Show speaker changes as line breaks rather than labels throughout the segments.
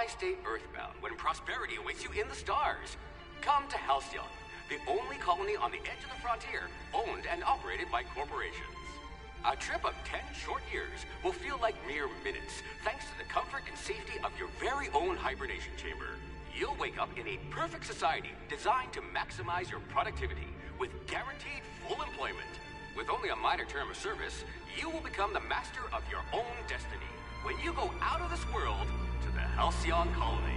Why stay earthbound when prosperity awaits you in the stars? Come to Halcyon, the only colony on the edge of the frontier, owned and operated by corporations. A trip of 10 short years will feel like mere minutes, thanks to the comfort and safety of your very own hibernation chamber. You'll wake up in a perfect society designed to maximize your productivity with guaranteed full employment. With only a minor term of service, you will become the master of your own destiny when you go out of this world to the Halcyon colony.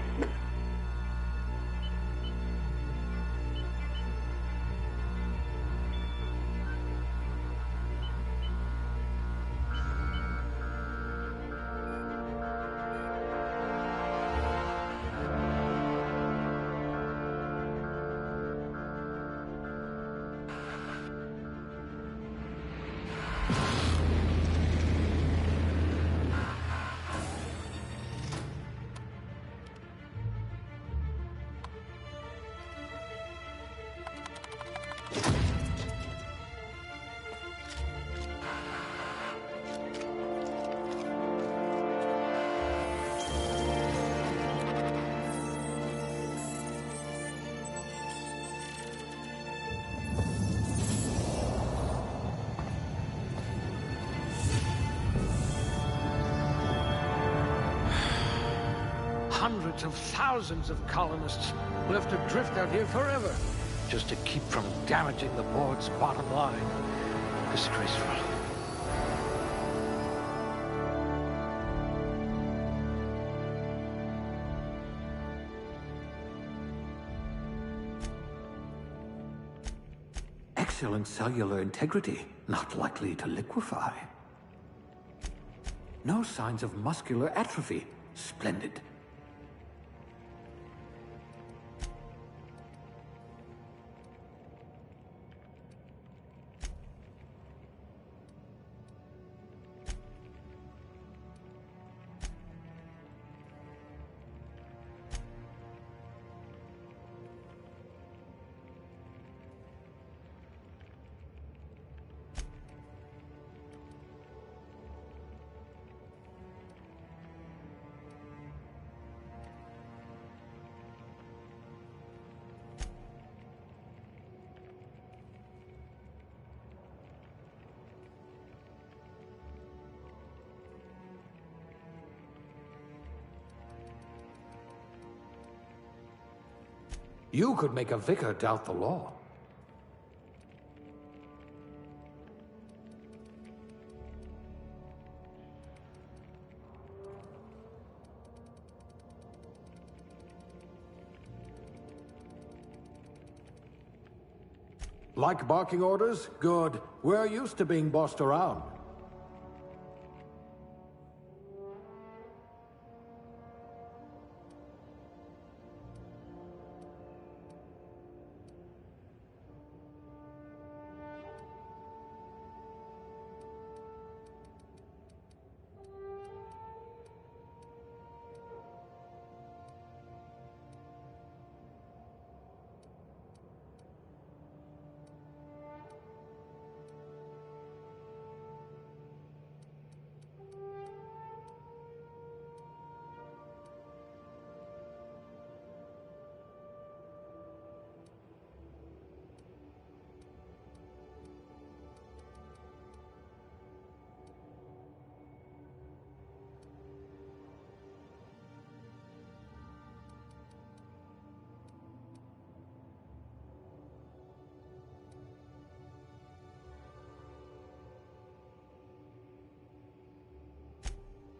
Hundreds of thousands of colonists will have to drift out here forever just to keep from damaging the board's bottom line. Disgraceful.
Excellent cellular integrity, not likely to liquefy. No signs of muscular atrophy. Splendid.
You could make a vicar doubt the law. Like barking orders? Good. We're used to being bossed around.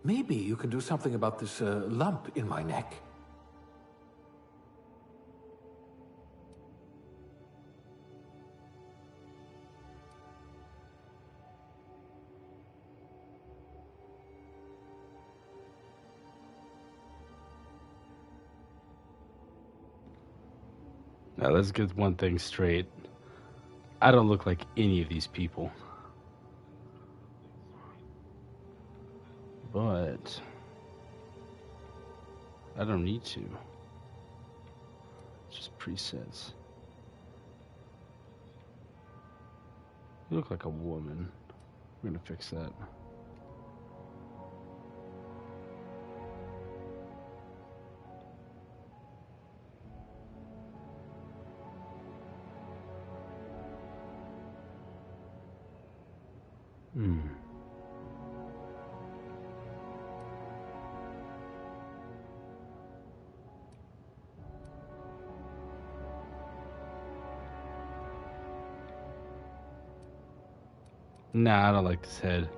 Maybe you can do something about this lump in my neck.
Now let's get one thing straight. I don't look like any of these people. But I don't need to. It's just presets. You look like a woman. We're gonna fix that. Hmm. Nah, I don't like this head.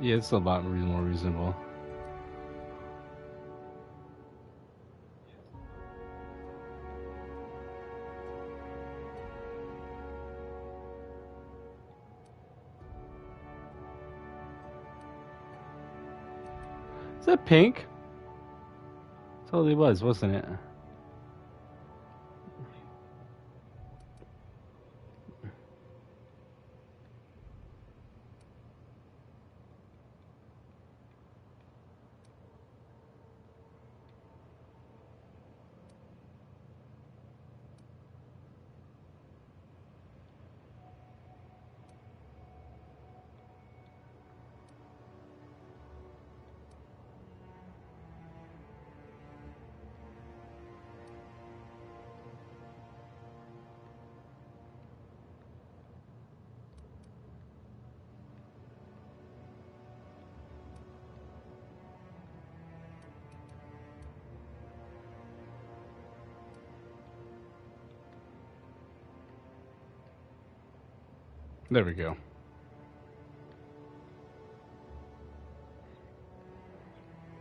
Yeah, it's a lot more reasonable. Is that pink? Totally was, wasn't it? There we go.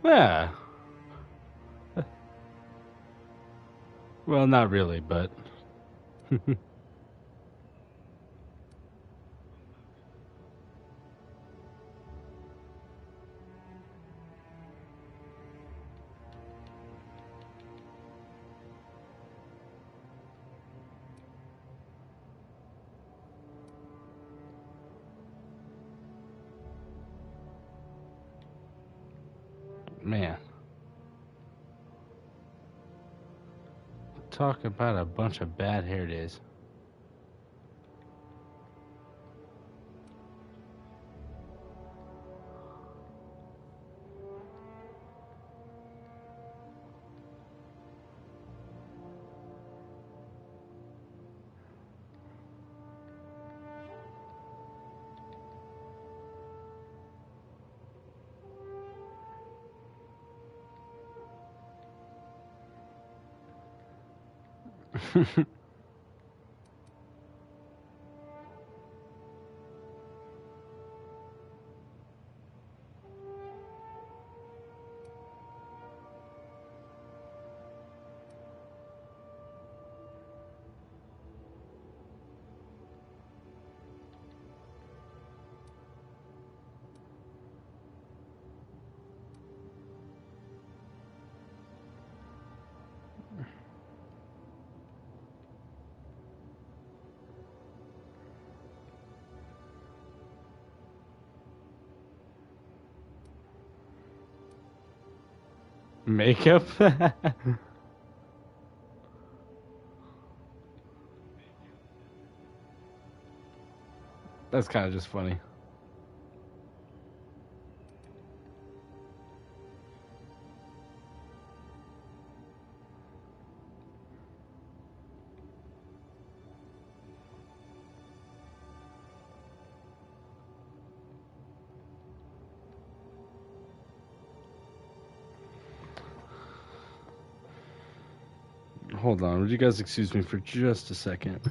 Yeah. Well, not really, but... Man. Talk about a bunch of bad hair days. Makeup? That's kind of just funny. Hold on, would you guys excuse me for just a second?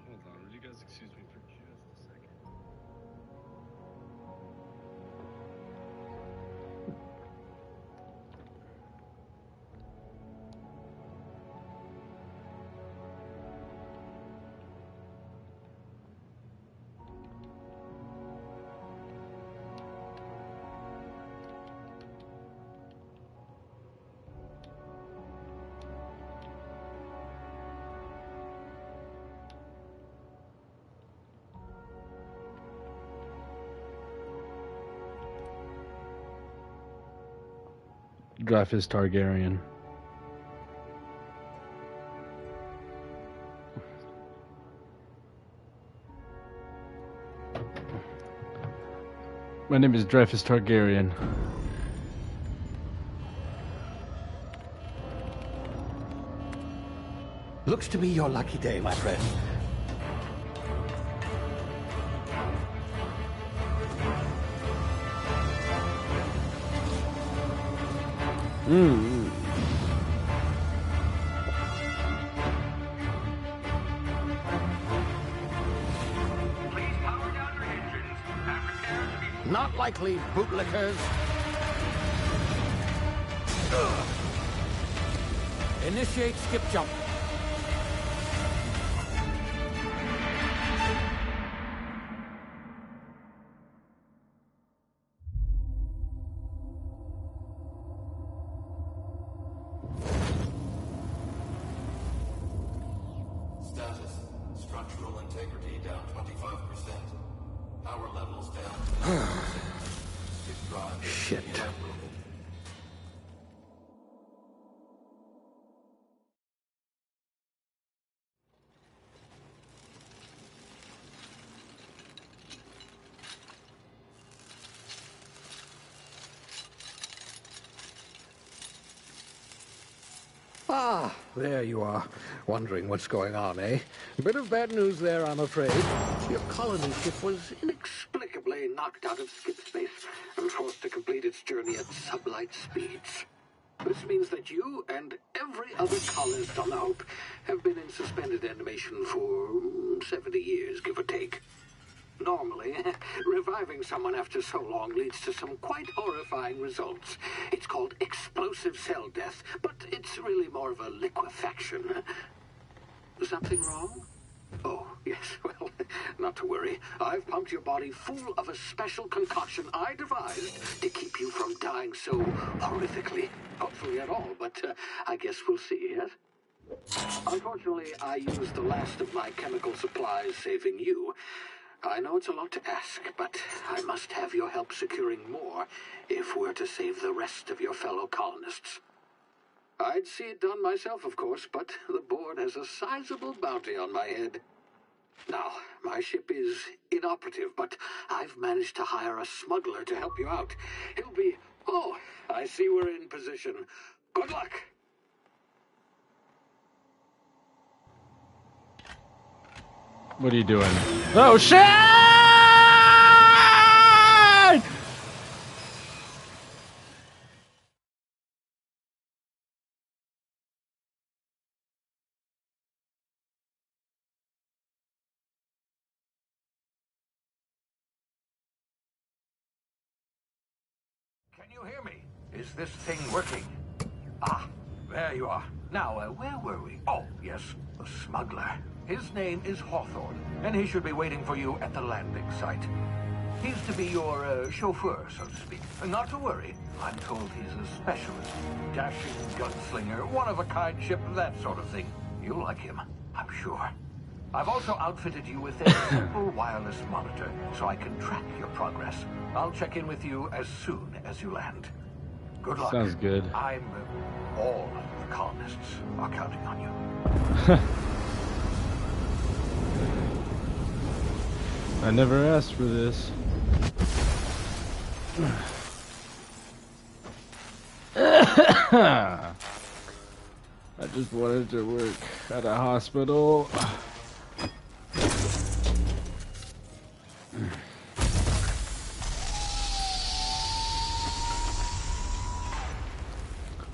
Hold on, would you guys excuse me for just a second? Dreyfus Targaryen. My name is Dreyfus Targaryen.
Looks to be your lucky day, my friend.
Please power down your engines and prepare to be...
Not likely, bootlickers. Initiate skip jump.
Status. Structural integrity down 25%. Power levels down 10%. Skip drive.
Shit. Ah, there you are. Wondering what's going on, eh? Bit of bad news there, I'm afraid. Your colony ship was inexplicably knocked out of skip space and forced to complete its journey at sublight speeds. This means that you and every other colonist on the Hope have been in suspended animation for 70 years, give or take. Normally, reviving someone after so long leads to some quite horrifying results. It's called explosive cell death, but it's really more of a liquefaction. Something wrong? Oh, yes, well, not to worry. I've pumped your body full of a special concoction I devised to keep you from dying so horrifically. Hopefully at all, but I guess we'll see, yes? Unfortunately, I used the last of my chemical supplies saving you. I know it's a lot to ask, but I must have your help securing more if we're to save the rest of your fellow colonists. I'd see it done myself, of course, but the board has a sizable bounty on my head. Now, my ship is inoperative, but I've managed to hire a smuggler to help you out. He'll be... Oh, I see we're in position. Good luck!
What are you doing? Oh, shit!
Can you hear me? Is this thing working? Ah, there you are. Now, where were we? Oh, yes, the smuggler. His name is Hawthorne, and he should be waiting for you at the landing site. He's to be your chauffeur, so to speak. Not to worry. I'm told he's a specialist. Dashing gunslinger, one-of-a-kind ship, that sort of thing. You'll like him, I'm sure. I've also outfitted you with a simple wireless monitor, so I can track your progress. I'll check in with you as soon as you land. Good luck.
Sounds good.
All the colonists are counting on you.
I never asked for this. I just wanted to work at a hospital.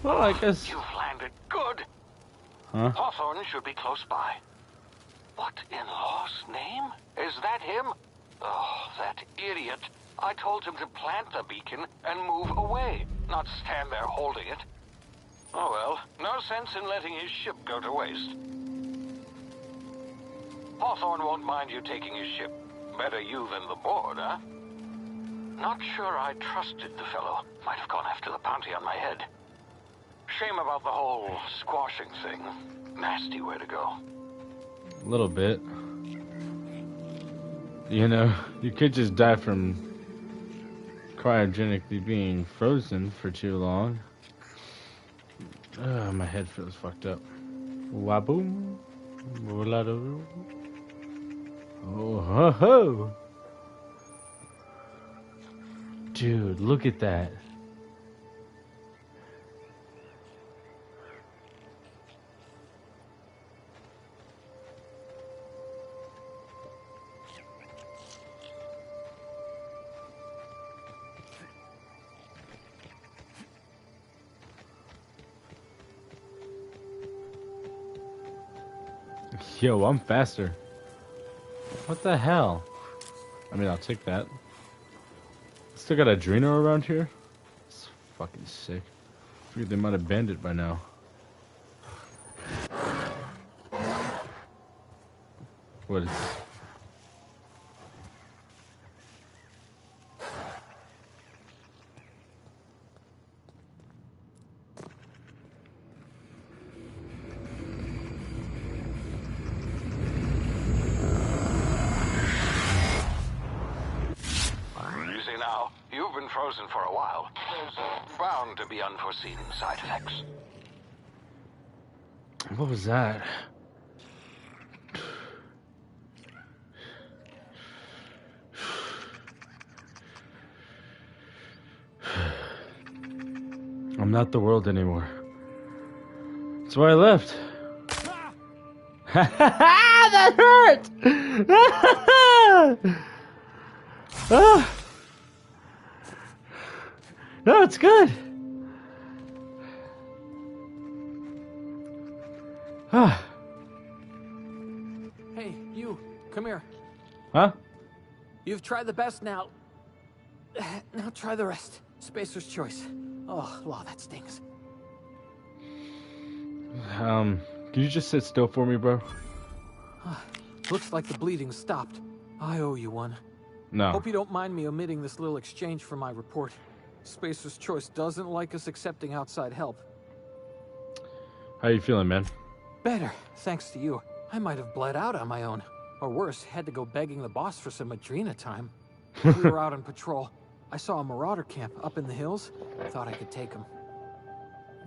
Well, I guess...
You've landed good.
Huh?
Hawthorne should be close by. What in law's name? Is that him? Oh, that idiot. I told him to plant the beacon and move away, not stand there holding it. Oh well, no sense in letting his ship go to waste. Hawthorne won't mind you taking his ship. Better you than the board, huh? Not sure I trusted the fellow. Might have gone after the bounty on my head. Shame about the whole squashing thing. Nasty way to go.
A little bit. You know, you could just die from cryogenically being frozen for too long. My head feels fucked up. Waboom. Walado. Oh ho ho. Dude, look at that. Yo, I'm faster. What the hell? I mean, I'll take that. Still got a Adreno around here? It's fucking sick. I figured they might have banned it by now. What is this?
Easy now. You've been frozen for a while. There's bound to be unforeseen side effects.
What was that? I'm not the world anymore. That's why I left. That hurt! Ah. No, it's good. Ah.
Hey, you, come here.
Huh?
You've tried the best now. Now try the rest. Spacer's choice. Oh, law, that stings.
Can you just sit still for me, bro?
Looks like the bleeding stopped. I owe you one.
No.
Hope you don't mind me omitting this little exchange from my report. Spacer's Choice doesn't like us accepting outside help.
How you feeling, man?
Better, thanks to you. I might have bled out on my own. Or worse, had to go begging the boss for some Adrena time. We were out on patrol. I saw a marauder camp up in the hills. Thought I could take him.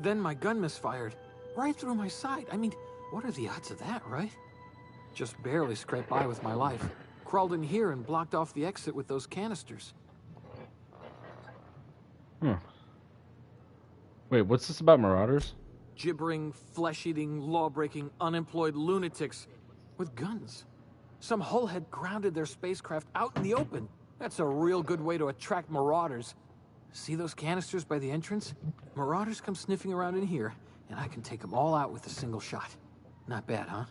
Then my gun misfired. Right through my side. I mean, what are the odds of that, right? Just barely scraped by with my life. Crawled in here and blocked off the exit with those canisters.
Wait, what's this about marauders?
Gibbering, flesh-eating, law-breaking, unemployed lunatics with guns. Some hull had grounded their spacecraft out in the open. That's a real good way to attract marauders. See those canisters by the entrance? Marauders come sniffing around in here, and I can take them all out with a single shot. Not bad, huh?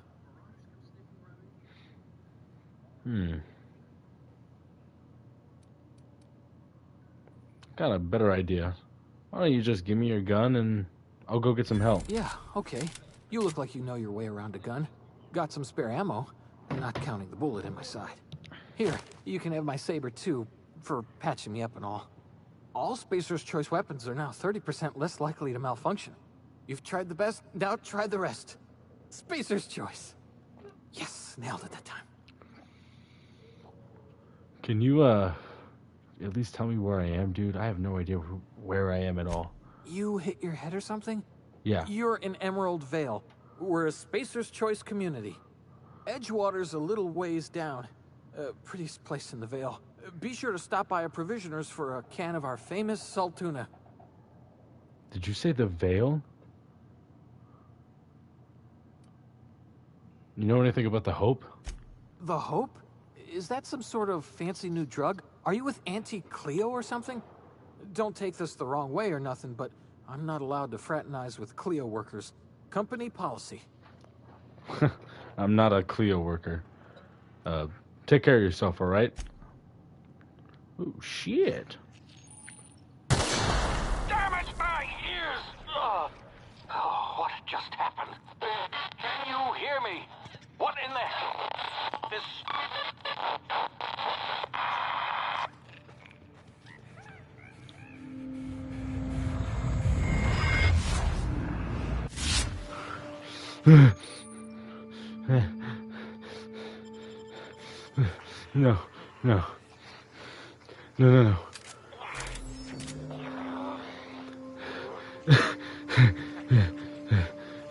Got a better idea. Why don't you just give me your gun and I'll go get some help?
Yeah, okay. You look like you know your way around a gun. Got some spare ammo, not counting the bullet in my side. Here, you can have my saber too, for patching me up and all. All Spacer's Choice weapons are now 30% less likely to malfunction. You've tried the best, now try the rest. Spacer's Choice. Yes, nailed it that time.
Can you, at least tell me where I am, dude? I have no idea where I am at all.
You hit your head or something?
Yeah.
You're in Emerald Vale. We're a Spacer's Choice community. Edgewater's a little ways down. Prettiest place in the Vale. Be sure to stop by a provisioner's for a can of our famous salt tuna.
Did you say the Vale? You know anything about the Hope?
The Hope? Is that some sort of fancy new drug? Are you with Auntie Cleo or something? Don't take this the wrong way or nothing, but I'm not allowed to fraternize with Cleo workers. Company policy.
I'm not a Cleo worker. Take care of yourself, all right? Oh, shit.
Damn it, my ears! Oh, what just happened? Can you hear me? What in the hell? This...
No, no. No, no, no.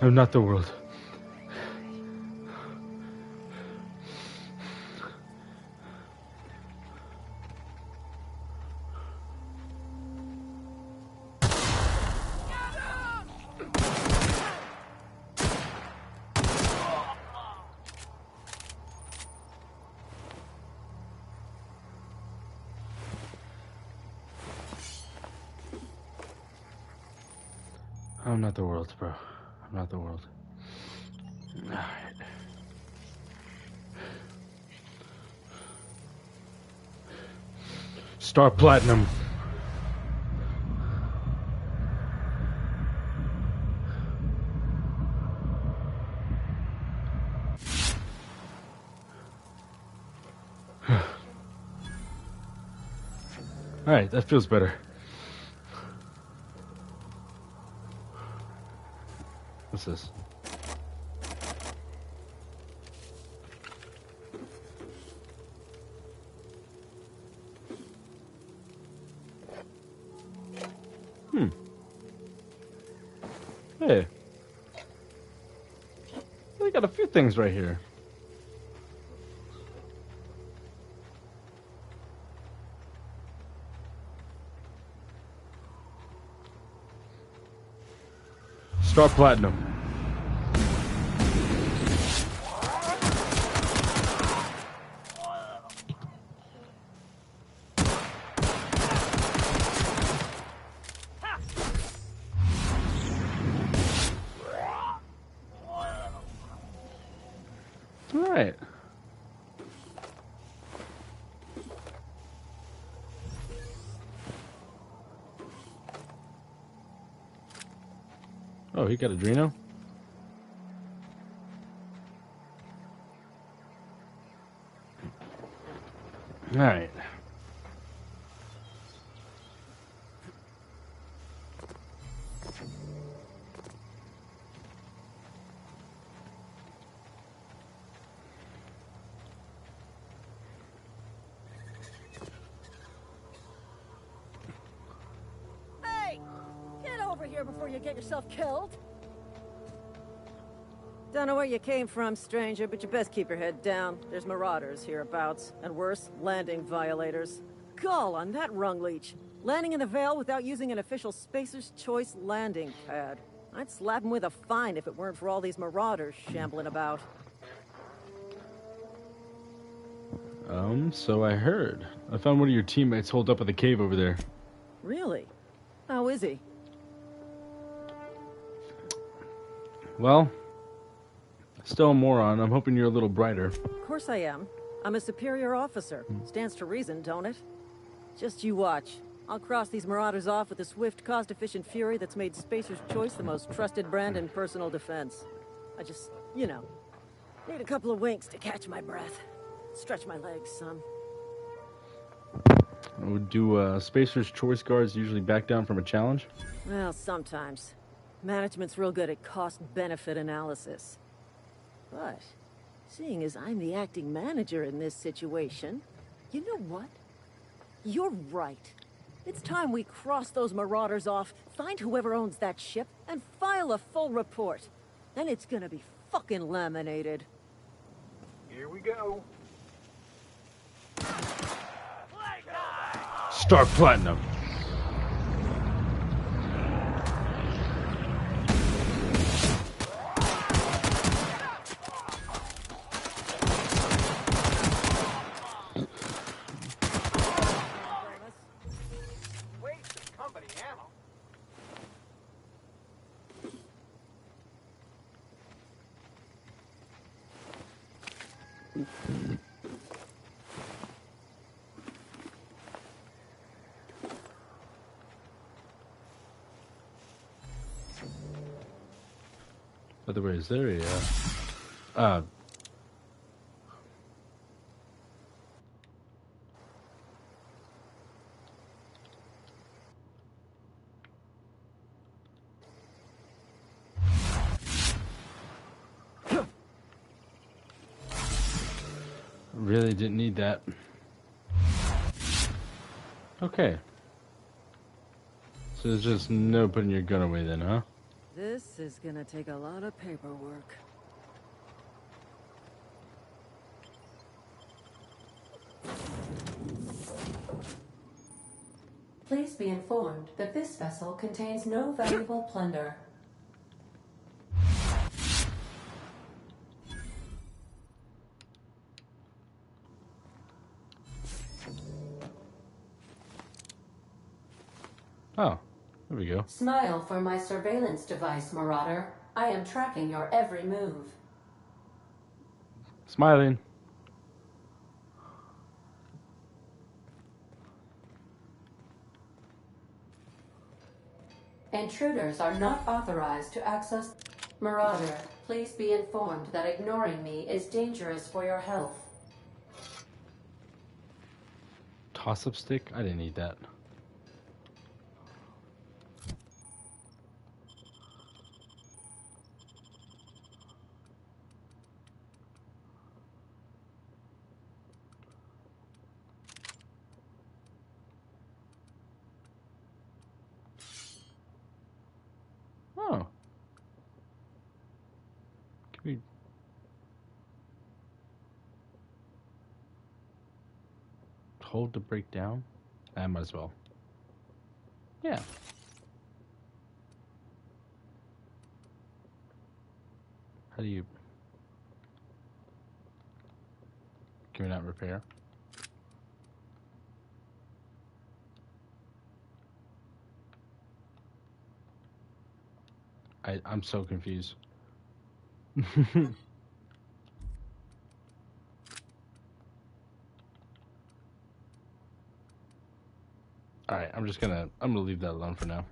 I'm not the world. I'm not the world, bro. I'm not the world. Alright. Star Platinum. Alright, that feels better. What's this? Hey. We got a few things right here. Star Platinum. Alright. Oh, he got a Drino? Alright.
Hey! Get over here before you get yourself killed! Don't know where you came from, stranger, but you best keep your head down. There's marauders hereabouts, and worse, landing violators. Gall on that rung leech. Landing in the Vale without using an official Spacer's Choice landing pad. I'd slap him with a fine if it weren't for all these marauders shambling about.
So I heard. I found one of your teammates holed up at the cave over there.
Really? How is he?
Well, still a moron. I'm hoping you're a little brighter.
Of course I am. I'm a superior officer. Stands to reason, don't it? Just you watch. I'll cross these marauders off with the swift, cost-efficient fury that's made Spacer's Choice the most trusted brand in personal defense. I just, you know, need a couple of winks to catch my breath. Stretch my legs, son.
Do Spacer's Choice guards usually back down from a challenge?
Well, sometimes. Management's real good at cost-benefit analysis. But, seeing as I'm the acting manager in this situation, you know what? You're right. It's time we cross those marauders off, find whoever owns that ship, and file a full report. Then it's gonna be fucking laminated.
Here we go.
Star Platinum. By the way, is there a really didn't need that. Okay. So there's just no putting your gun away then, huh?
This is gonna take a lot of paperwork.
Please be informed that this vessel contains no valuable plunder.
Oh, there we go.
Smile for my surveillance device, Marauder. I am tracking your every move.
Smiling.
Intruders are not authorized to access... Marauder, please be informed that ignoring me is dangerous for your health.
Toss-up stick? I didn't need that. Oh. Can we... hold to break down? I might as well. Yeah. How do you... Can we not repair? I'm so confused. Alright, I'm gonna leave that alone for now.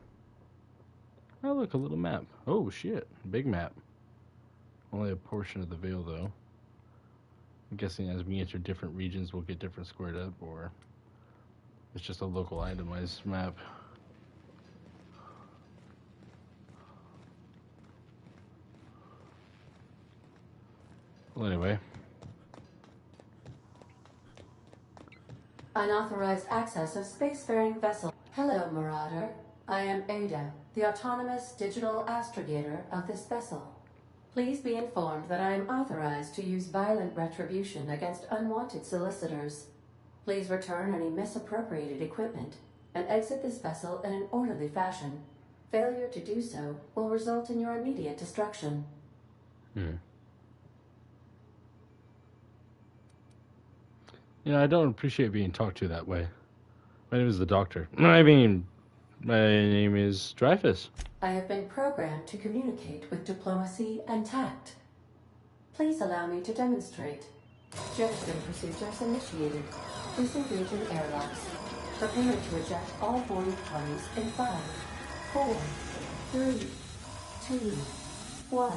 Oh look, a little map. Oh shit, big map. Only a portion of the veil though. I'm guessing as we enter different regions we'll get different squared up, or it's just a local itemized map. Well anyway.
Unauthorized access of spacefaring vessel. Hello, Marauder. I am Ada, the autonomous digital astrogator of this vessel. Please be informed that I am authorized to use violent retribution against unwanted solicitors. Please return any misappropriated equipment and exit this vessel in an orderly fashion. Failure to do so will result in your immediate destruction.
You know, I don't appreciate being talked to that way. My name is the Doctor. I mean, my name is Dreyfus.
I have been programmed to communicate with diplomacy and tact. Please allow me to demonstrate. Jettison procedures initiated. Disengaging airlocks. Prepare to eject all boarded parties in 5, 4, 3, 2, 1.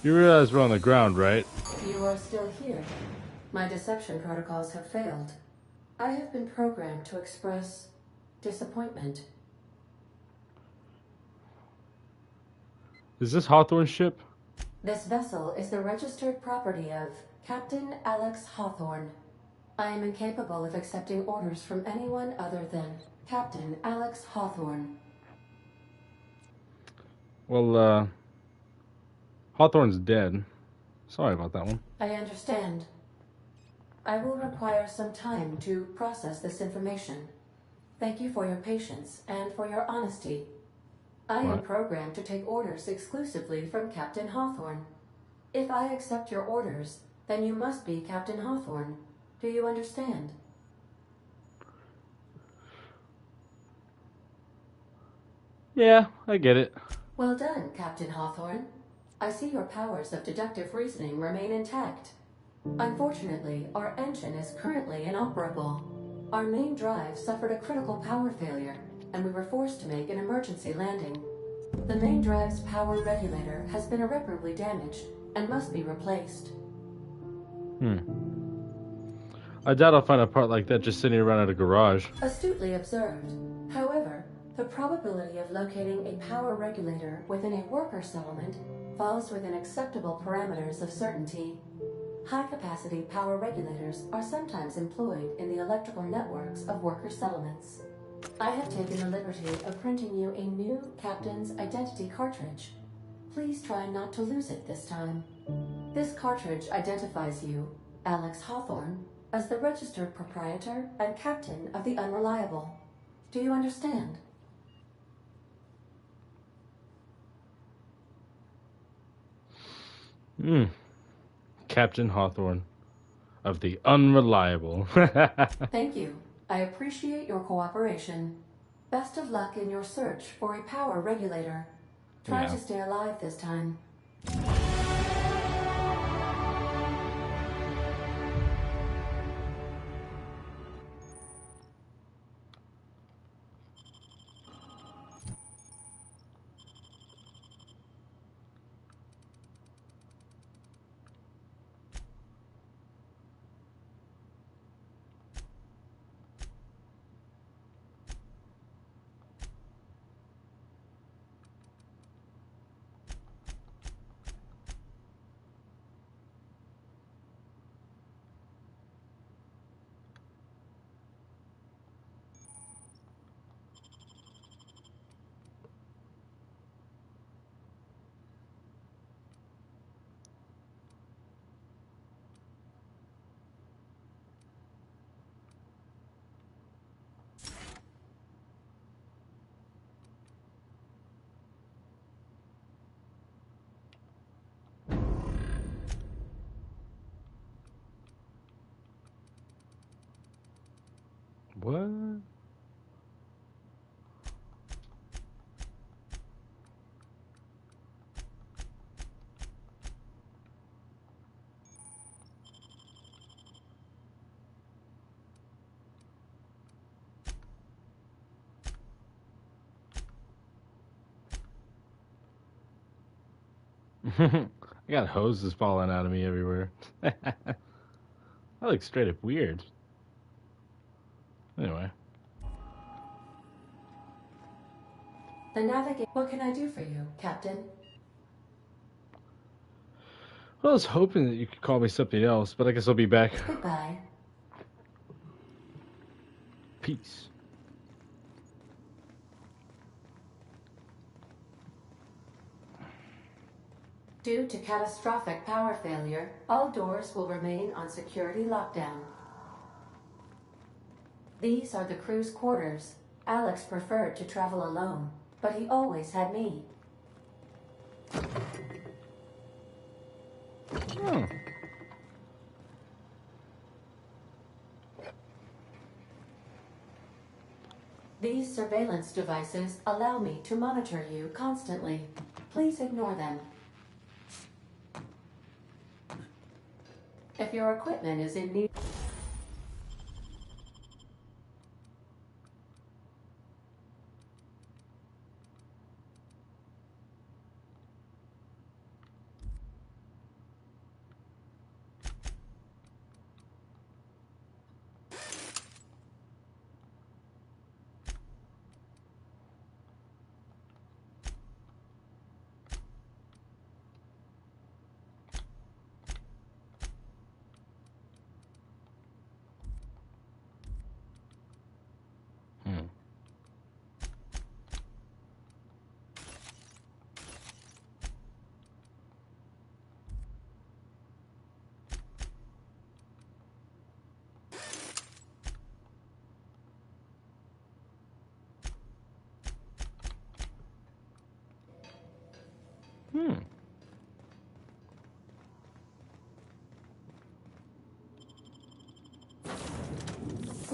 You realize we're on the ground, right?
You are still here. My deception protocols have failed. I have been programmed to express disappointment.
Is this Hawthorne's ship?
This vessel is the registered property of Captain Alex Hawthorne. I am incapable of accepting orders from anyone other than Captain Alex Hawthorne.
Well, Hawthorne's dead. Sorry about that one.
I understand. I will require some time to process this information. Thank you for your patience and for your honesty. I am programmed to take orders exclusively from Captain Hawthorne. If I accept your orders, then you must be Captain Hawthorne. Do you understand?
Yeah, I get it.
Well done, Captain Hawthorne. I see your powers of deductive reasoning remain intact. Unfortunately, our engine is currently inoperable. Our main drive suffered a critical power failure, and we were forced to make an emergency landing. The main drive's power regulator has been irreparably damaged and must be replaced.
I doubt I'll find a part like that just sitting around at a garage.
Astutely observed. However, the probability of locating a power regulator within a worker settlement falls within acceptable parameters of certainty. High-capacity power regulators are sometimes employed in the electrical networks of worker settlements. I have taken the liberty of printing you a new Captain's Identity cartridge. Please try not to lose it this time. This cartridge identifies you, Alex Hawthorne, as the registered proprietor and captain of the Unreliable. Do you understand?
Captain Hawthorne of the Unreliable.
Thank you. I appreciate your cooperation. Best of luck in your search for a power regulator. Try to stay alive this time.
What? I got hoses falling out of me everywhere. That looks straight up weird. Anyway.
The navigate. What can I do for you, Captain?
Well, I was hoping that you could call me something else, but I guess I'll be back.
Goodbye.
Peace.
Due to catastrophic power failure, all doors will remain on security lockdown. These are the crew's quarters. Alex preferred to travel alone, but he always had me.
Oh.
These surveillance devices allow me to monitor you constantly. Please ignore them. If your equipment is in need...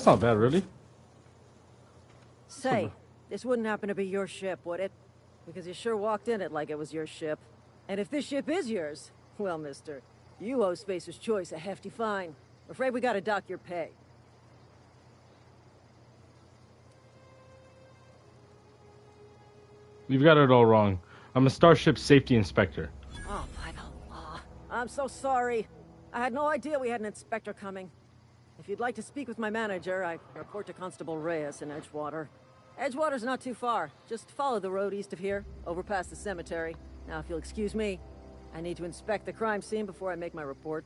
That's not bad, really.
Say, this wouldn't happen to be your ship, would it? Because you sure walked in it like it was your ship. And if this ship is yours, well, mister, you owe Spacer's Choice a hefty fine. Afraid we gotta dock your pay.
You've got it all wrong. I'm a Starship Safety Inspector.
Oh, by the law. I'm so sorry. I had no idea we had an inspector coming. If you'd like to speak with my manager, I report to Constable Reyes in Edgewater. Edgewater's not too far. Just follow the road east of here, over past the cemetery. Now, if you'll excuse me, I need to inspect the crime scene before I make my report.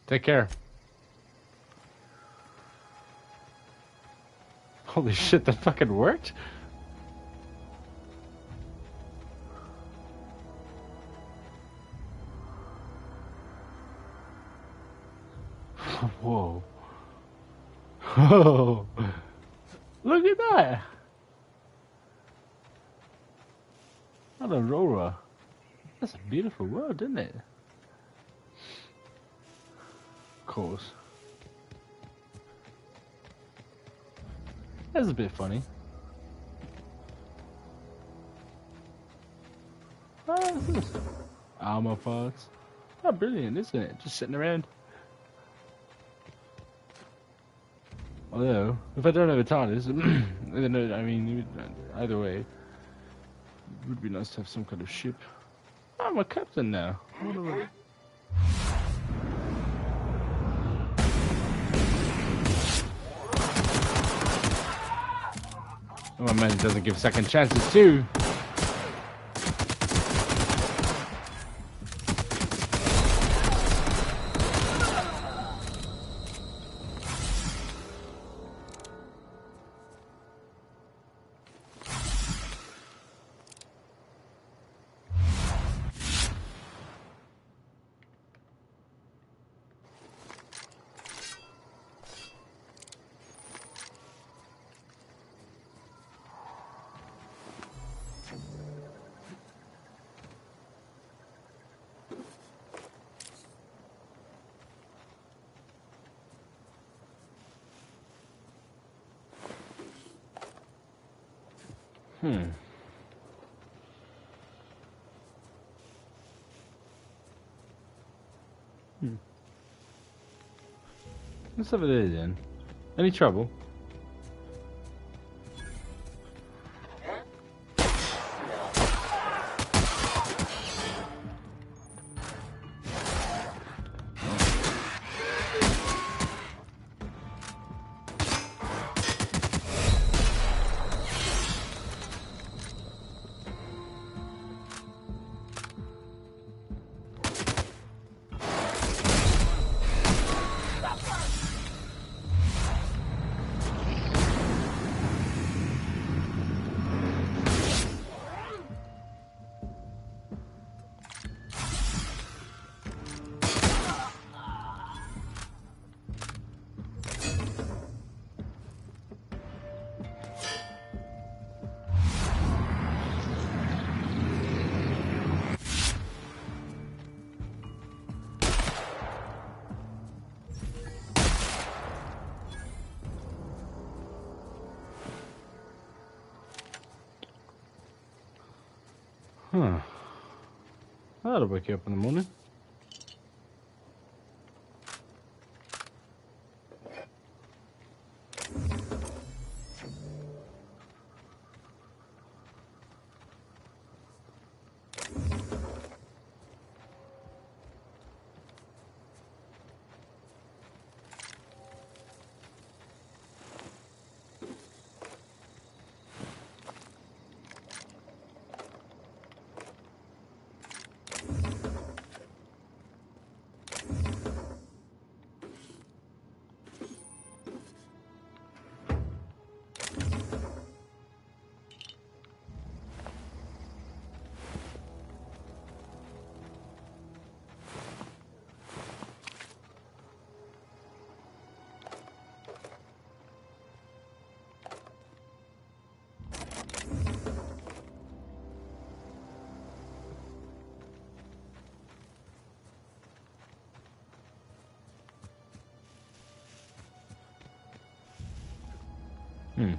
Take care. Holy shit, that fucking worked? Whoa. Oh, look at that. What a Aurora. That's a beautiful world, isn't it? Of course. That's a bit funny. Oh, what's this? Armor parts. Oh, brilliant, isn't it? Just sitting around. Although, if I don't have a TARDIS, I mean, either way, it would be nice to have some kind of ship. I'm a captain now. What am I? Oh, my man doesn't give second chances too. Hmm. What's over there then? Any trouble? Huh. That'll wake you up in the morning. Hmm.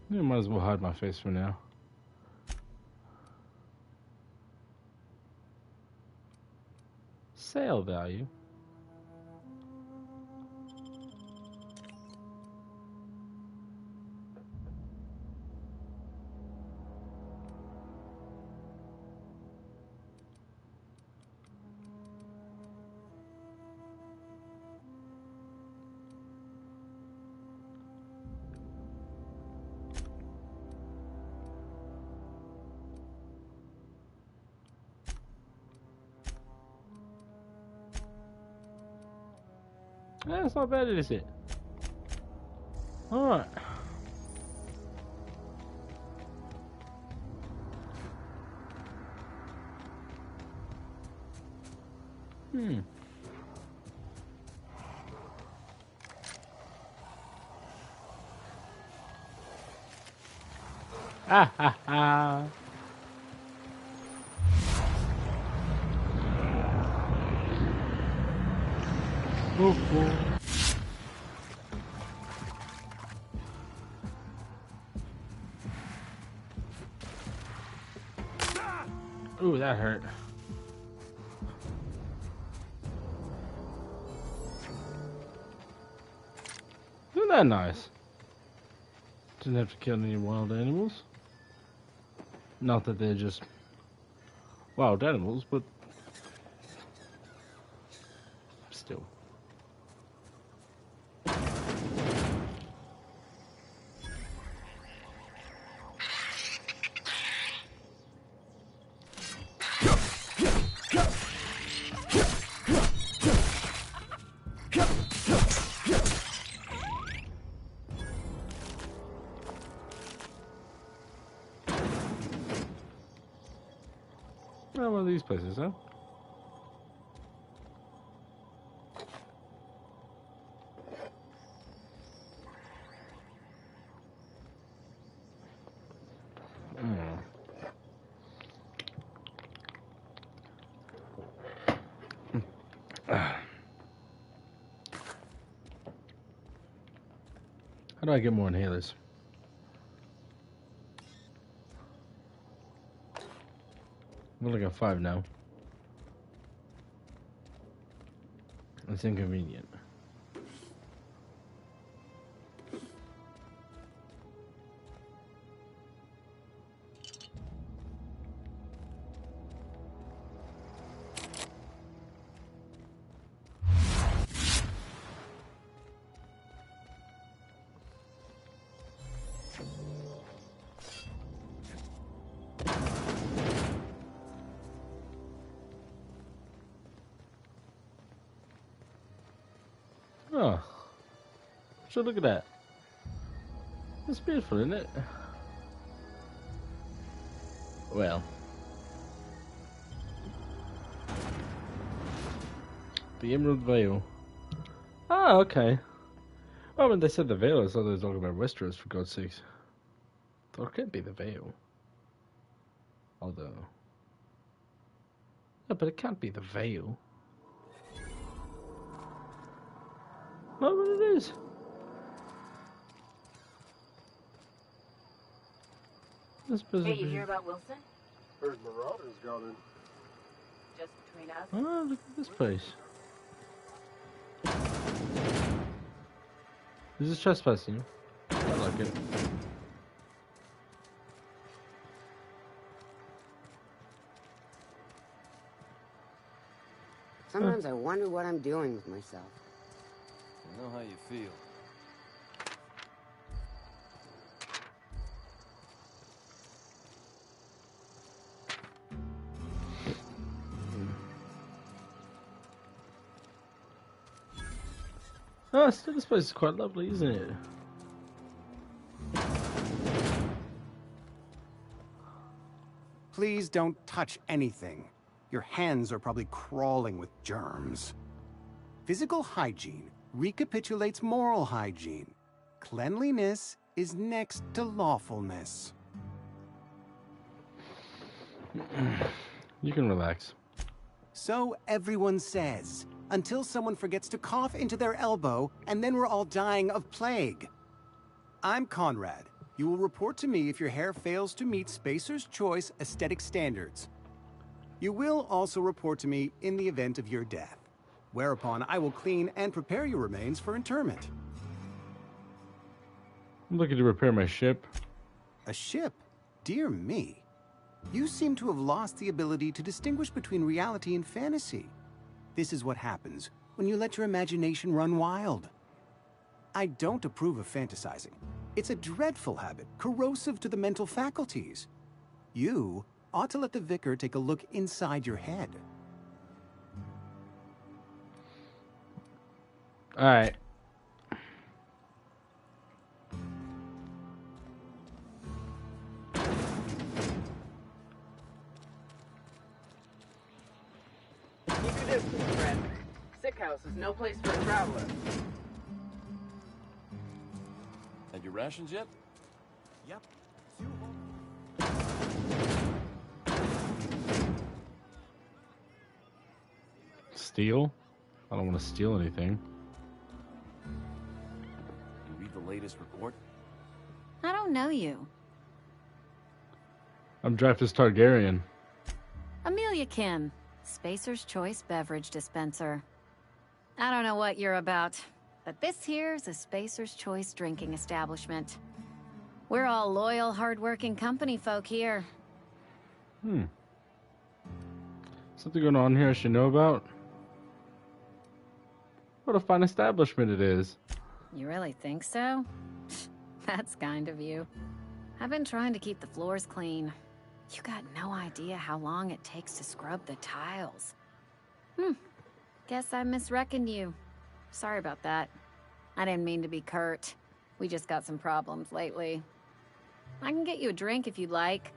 Yeah, might as well hide my face for now. Sale value. Yeah, it's not bad, is it? Alright. Hmm. Ah ha ha. Ooh, ooh, that hurt. Isn't that nice? Didn't have to kill any wild animals. Not that they're just wild animals, but still. Oh, one of these places, huh? How do I get more inhalers? I'm only got 5 now. It's inconvenient. Oh. So look at that. It's beautiful, isn't it? Well. The Emerald Veil. Oh, okay. Oh, when they said the Veil, I thought they were talking about Westeros, for God's sakes. Or it can't be the Veil. Although... No, but it can't be the Veil. No, but it is.
Hey, you hear about Wilson?
Heard Marauders got in.
Just between us?
Oh, look at this place. This is trespassing. I like it.
Sometimes I wonder what I'm doing with myself.
I know how you feel.
Oh, still this place is quite lovely, isn't it?
Please don't touch anything. Your hands are probably crawling with germs. Physical hygiene recapitulates moral hygiene. Cleanliness is next to lawfulness.
You can relax.
So everyone says, until someone forgets to cough into their elbow, and then we're all dying of plague. I'm Conrad. You will report to me if your hair fails to meet Spacer's Choice aesthetic standards. You will also report to me in the event of your death, whereupon I will clean and prepare your remains for interment.
I'm looking to repair my ship.
A ship? Dear me. You seem to have lost the ability to distinguish between reality and fantasy. This is what happens when you let your imagination run wild. I don't approve of fantasizing. It's a dreadful habit, corrosive to the mental faculties. You ought to let the vicar take a look inside your head.
All right.
Keep your distance, friend. Sick house is no place for a traveler.
Had your rations yet?
Yep.
Steal? I don't want to steal anything.
You read the latest report?
I don't know you.
I'm Dreyfus Targaryen.
Amelia Kim, Spacer's Choice beverage dispenser. I don't know what you're about, but this here's a Spacer's Choice drinking establishment. We're all loyal, hard-working company folk here.
Something going on here I should know about? What a fine establishment it is.
You really think so? That's kind of you. I've been trying to keep the floors clean. You got no idea how long it takes to scrub the tiles. Guess I misreckoned you. Sorry about that. I didn't mean to be curt. We just got some problems lately. I can get you a drink if you'd like.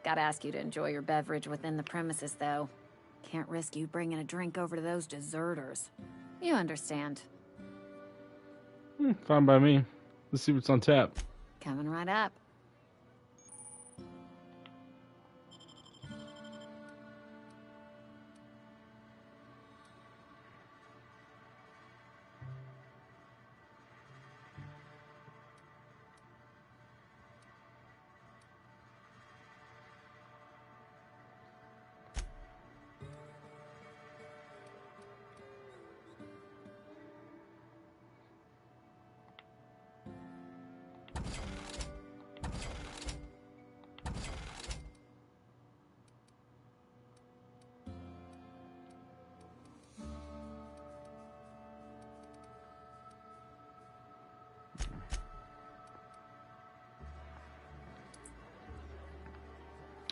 Gotta ask you to enjoy your beverage within the premises, though. Can't risk you bringing a drink over to those deserters. You understand.
Fine by me. Let's see what's on tap.
Coming right up.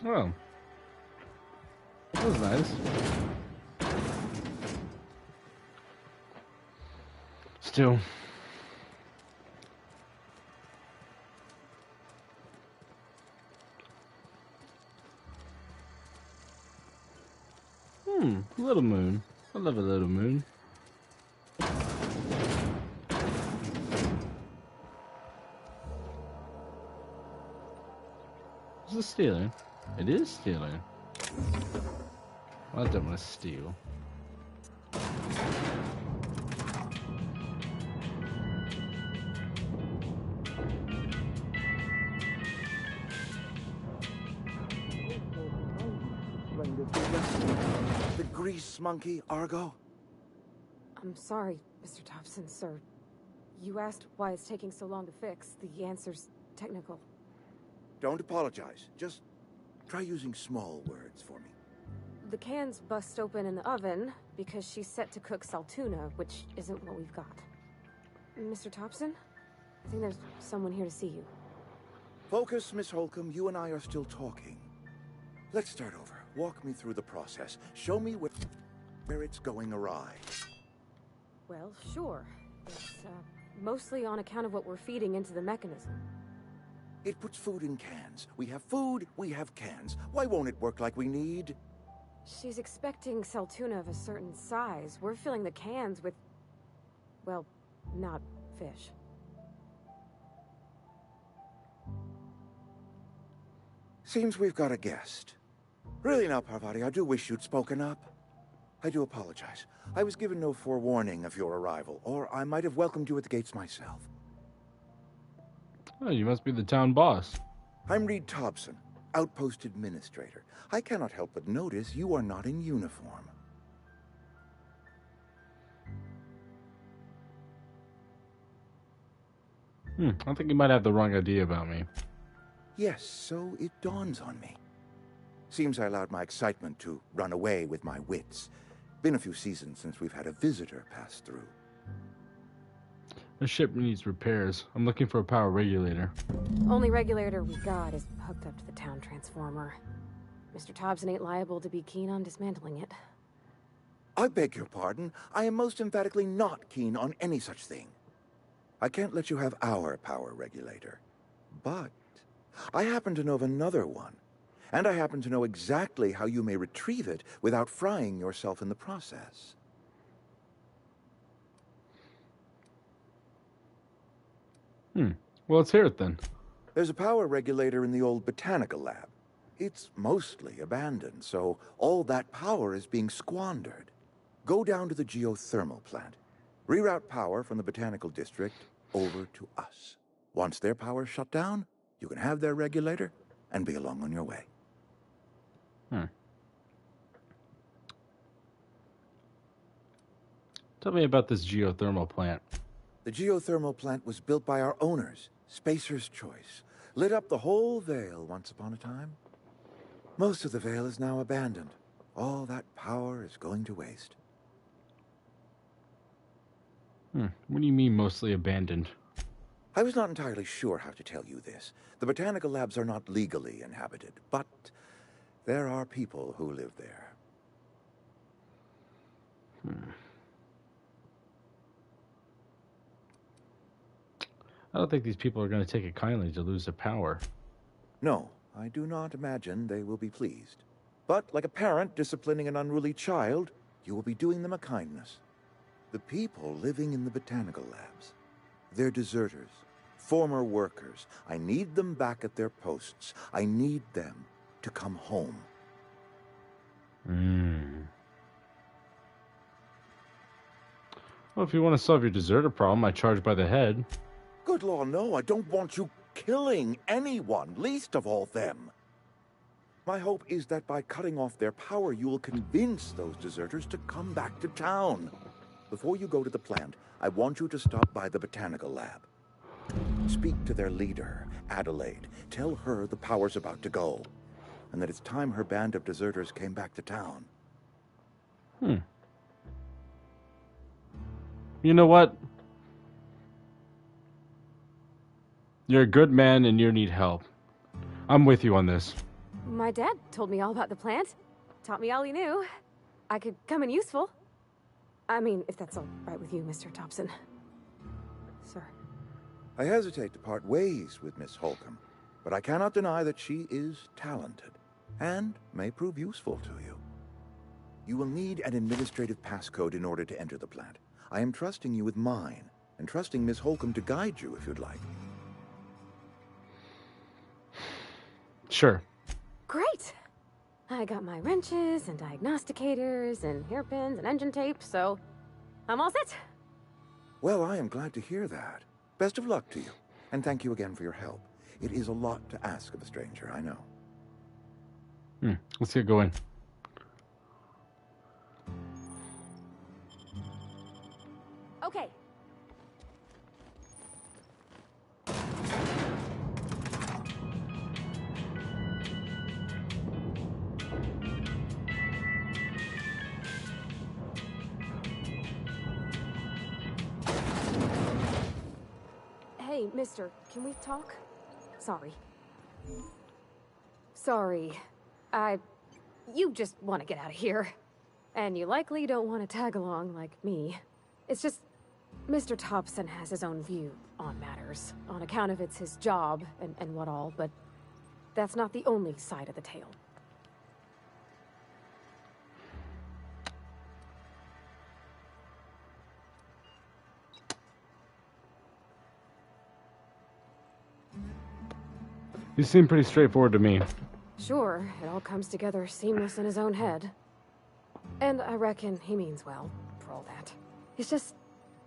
Oh. That was nice. Still. Little moon. I love a little moon. Is this stealing? It is stealing. Well, I don't want to steal.
The grease monkey, Argo?
I'm sorry, Mr. Thompson, sir. You asked why it's taking so long to fix. The answer's technical.
Don't apologize. Just try using small words for me.
The cans bust open in the oven because she's set to cook saltuna, which isn't what we've got. Mr. Thompson? I think there's someone here to see you.
Focus, Miss Holcomb. You and I are still talking. Let's start over. Walk me through the process. Show me where it's going awry.
Well, sure. It's mostly on account of what we're feeding into the mechanism.
It puts food in cans. We have food, we have cans. Why won't it work like we need?
She's expecting saltuna of a certain size. We're filling the cans with, well, not fish.
Seems we've got a guest. Really now, Parvati, I do wish you'd spoken up. I do apologize. I was given no forewarning of your arrival, or I might have welcomed you at the gates myself.
Oh, you must be the town boss.
I'm Reed Thompson, Outpost Administrator. I cannot help but notice you are not in uniform.
I think you might have the wrong idea about me.
Yes, so it dawns on me. Seems I allowed my excitement to run away with my wits. Been a few seasons since we've had a visitor pass through.
The ship needs repairs. I'm looking for a power regulator.
Only regulator we got is hooked up to the town transformer. Mr. Thompson ain't liable to be keen on dismantling it.
I beg your pardon. I am most emphatically not keen on any such thing. I can't let you have our power regulator. But I happen to know of another one. And I happen to know exactly how you may retrieve it without frying yourself in the process.
Well, let's hear it then.
There's a power regulator in the old botanical lab. It's mostly abandoned, so all that power is being squandered. Go down to the geothermal plant. Reroute power from the botanical district over to us. Once their power's shut down, you can have their regulator and be along on your way.
Tell me about this geothermal plant.
The geothermal plant was built by our owners, Spacer's Choice. Lit up the whole Vale once upon a time. Most of the Vale is now abandoned. All that power is going to waste.
What do you mean mostly abandoned?
I was not entirely sure how to tell you this. The botanical labs are not legally inhabited, but there are people who live there.
I don't think these people are going to take it kindly to lose their power.
No, I do not imagine they will be pleased. But like a parent disciplining an unruly child, you will be doing them a kindness. The people living in the botanical labs, they're deserters, former workers. I need them back at their posts. I need them to come home.
Well, if you want to solve your deserter problem, I charge by the head.
Good law, no, I don't want you killing anyone, least of all them. My hope is that by cutting off their power, you will convince those deserters to come back to town. Before you go to the plant, I want you to stop by the botanical lab. Speak to their leader, Adelaide. Tell her the power's about to go, and that it's time her band of deserters came back to town.
You know what? You're a good man and you need help. I'm with you on this.
My dad told me all about the plant. Taught me all he knew. I could come in useful. I mean, if that's all right with you, Mr. Thompson. Sir.
I hesitate to part ways with Miss Holcomb, but I cannot deny that she is talented and may prove useful to you. You will need an administrative passcode in order to enter the plant. I am trusting you with mine, and trusting Miss Holcomb to guide you if you'd like.
Sure.
Great! I got my wrenches and diagnosticators and hairpins and engine tape, so I'm all set.
Well, I am glad to hear that. Best of luck to you, and thank you again for your help. It is a lot to ask of a stranger, I know.
Let's get going.
Okay. Hey, mister, can we talk? Sorry. You just want to get out of here. And you likely don't want to tag along like me. It's just, Mr. Thompson has his own view on matters, on account of it's his job and what all, but that's not the only side of the tale.
You seem pretty straightforward to me.
Sure, it all comes together seamless in his own head. And I reckon he means well, for all that. It's just,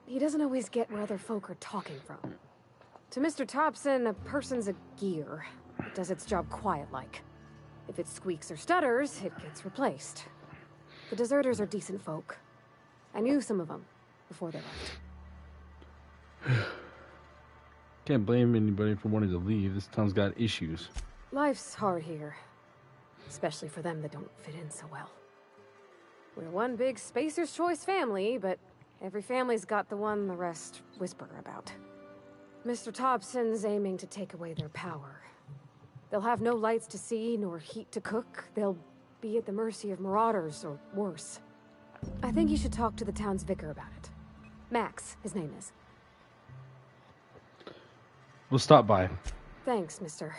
he doesn't always get where other folk are talking from. To Mr. Thompson, a person's a gear. It does its job quiet-like. If it squeaks or stutters, it gets replaced. The deserters are decent folk. I knew some of them before they left.
Can't blame anybody for wanting to leave. This town's got issues.
Life's hard here. Especially for them that don't fit in so well. We're one big Spacer's Choice family, but every family's got the one the rest whisper about. Mr. Thompson's aiming to take away their power. They'll have no lights to see, nor heat to cook. They'll be at the mercy of marauders, or worse. I think you should talk to the town's vicar about it. Max, his name is.
We'll stop by.
Thanks, mister.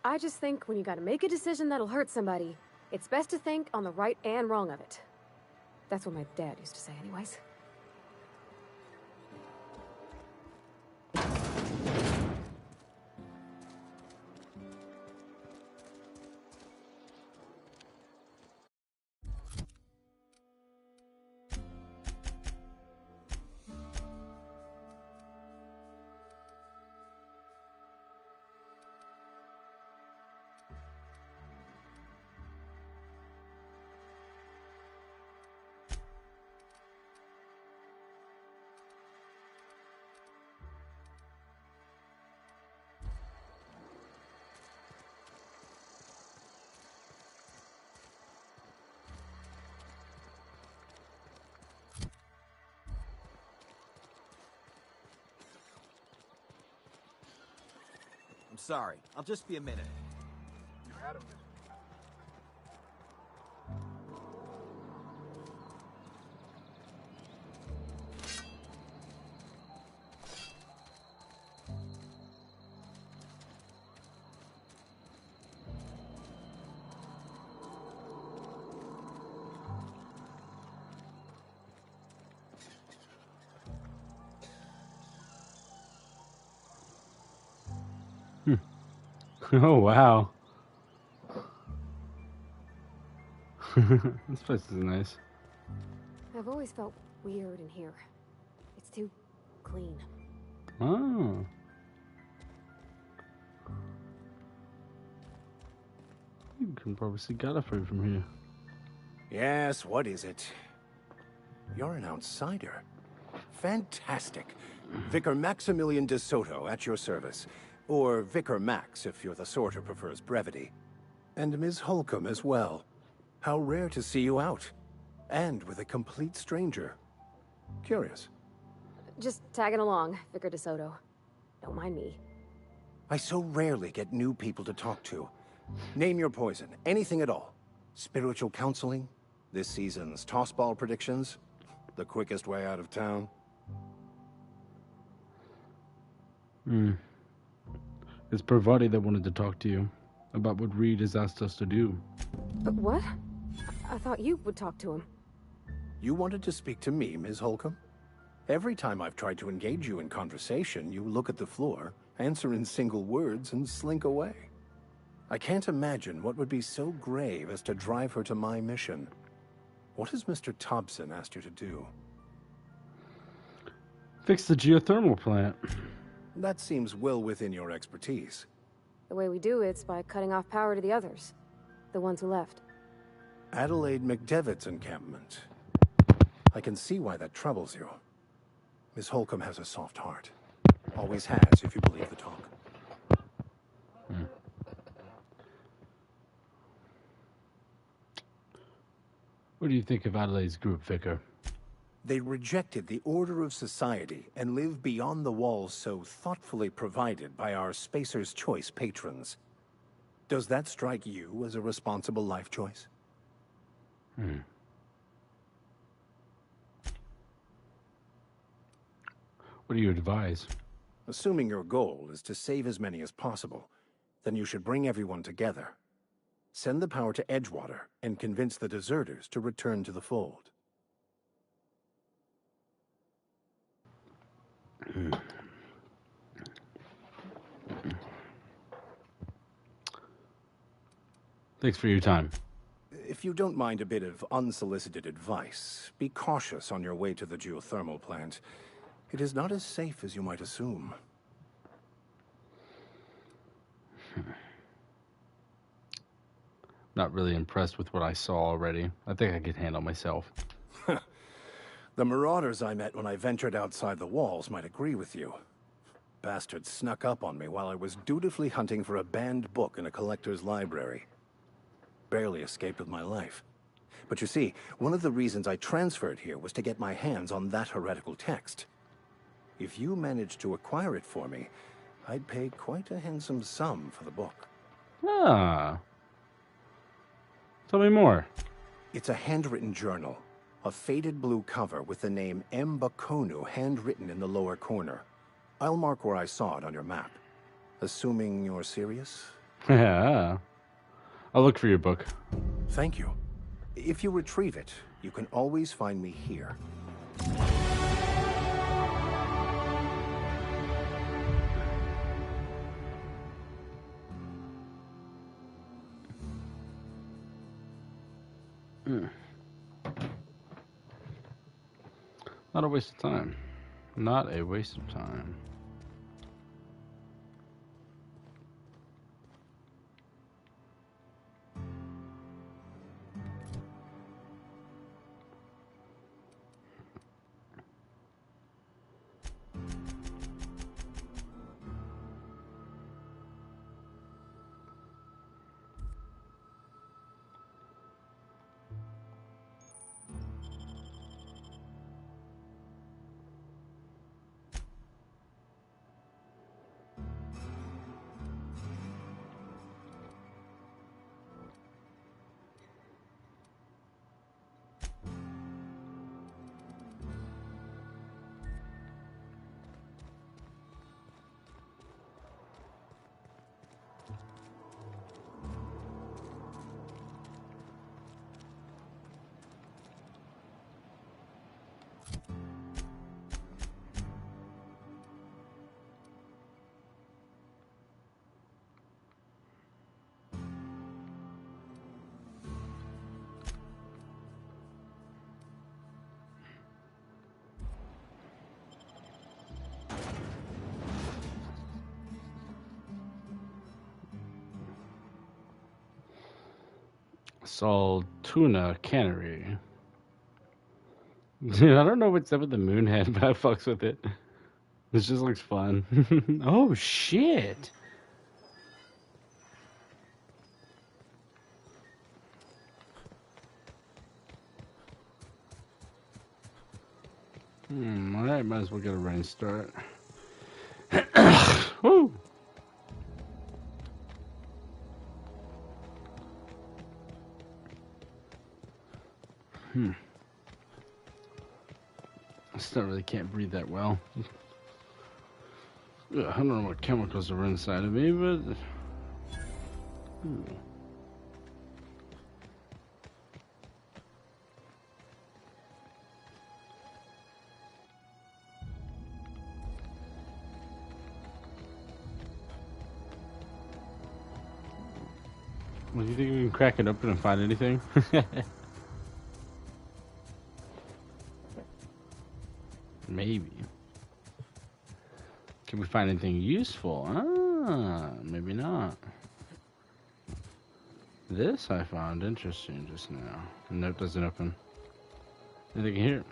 I just think when you gotta make a decision that'll hurt somebody, it's best to think on the right and wrong of it. That's what my dad used to say anyways.
I'm sorry. I'll just be a minute.
You had him.
Oh, wow. This place is nice.
I've always felt weird in here. It's too clean.
Oh. You can probably see Gallifrey from here.
Yes, what is it? You're an outsider. Fantastic. Vicar Maximilian de Soto, at your service. Or Vicar Max, if you're the sort who prefers brevity. And Ms. Holcomb as well. How rare to see you out. And with a complete stranger. Curious.
Just tagging along, Vicar de Soto. Don't mind me.
I so rarely get new people to talk to. Name your poison. Anything at all. Spiritual counseling? This season's tossball predictions? The quickest way out of town?
It's Parvati that wanted to talk to you about what Reed has asked us to do.
But what? I thought you would talk to him.
You wanted to speak to me, Ms. Holcomb? Every time I've tried to engage you in conversation, you look at the floor, answer in single words, and slink away. I can't imagine what would be so grave as to drive her to my mission. What has Mr. Thompson asked you to do?
Fix the geothermal plant.
That seems well within your expertise.
The way we do it's by cutting off power to the others. The ones who left.
Adelaide McDevitt's encampment. I can see why that troubles you. Miss Holcomb has a soft heart. Always has, if you believe the talk.
What do you think of Adelaide's group, Vicar?
They rejected the order of society and live beyond the walls so thoughtfully provided by our Spacer's Choice patrons. Does that strike you as a responsible life choice?
What do you advise?
Assuming your goal is to save as many as possible, then you should bring everyone together. Send the power to Edgewater and convince the deserters to return to the fold.
Thanks for your time.
If you don't mind a bit of unsolicited advice, be cautious on your way to the geothermal plant. It is not as safe as you might assume.
Not really impressed with what I saw already. I think I could handle myself.
The marauders I met when I ventured outside the walls might agree with you. Bastards snuck up on me while I was dutifully hunting for a banned book in a collector's library. Barely escaped with my life. But you see, one of the reasons I transferred here was to get my hands on that heretical text. If you managed to acquire it for me, I'd pay quite a handsome sum for the book.
Ah. Tell me more.
It's a handwritten journal. A faded blue cover with the name M. Bakonu handwritten in the lower corner. I'll mark where I saw it on your map. Assuming you're serious?
Yeah. I'll look for your book.
Thank you. If you retrieve it, you can always find me here.
Not a waste of time. Not a waste of time. Saltuna Cannery. Dude, I don't know what's up with the moon head, but I fucks with it. This just looks fun. Oh, shit. Alright, might as well get a running start. Woo! I still really can't breathe that well. Yeah, I don't know what chemicals are inside of me, but... Well, do you think we can crack it open and find anything? Maybe. Can we find anything useful? Ah, maybe not. This I found interesting just now. No, it doesn't open. Anything here?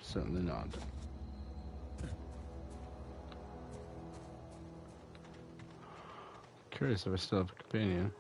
Certainly not. Curious if I still have a companion.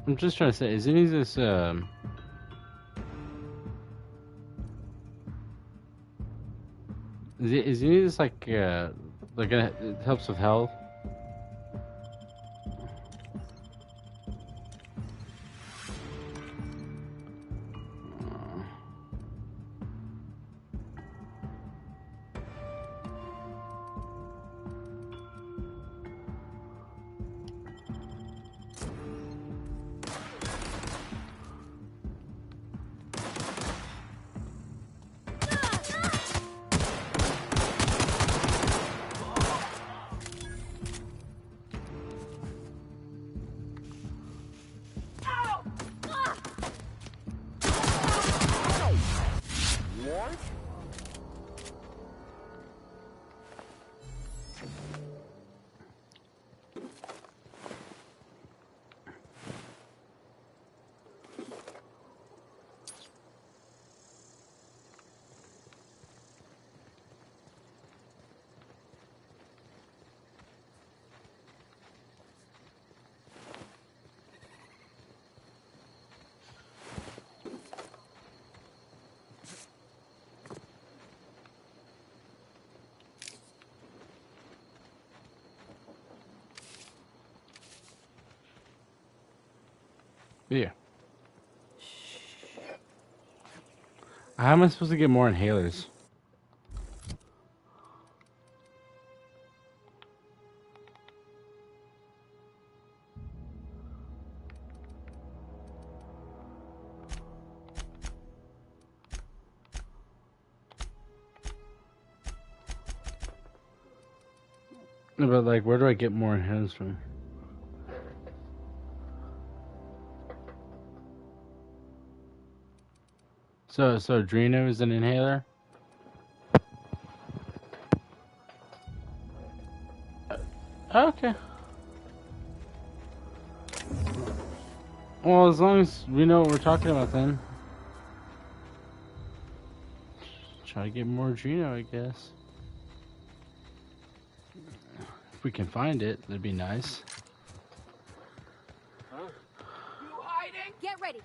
I'm just trying to say, is any of this, is any of this like it helps with health? Yeah. How am I supposed to get more inhalers? No, but like, where do I get more inhalers from? So Drino is an inhaler? Okay. Well, as long as we know what we're talking about then. Try to get more Drino, I guess. If we can find it, that'd be nice.
Huh? You hiding?
Get ready.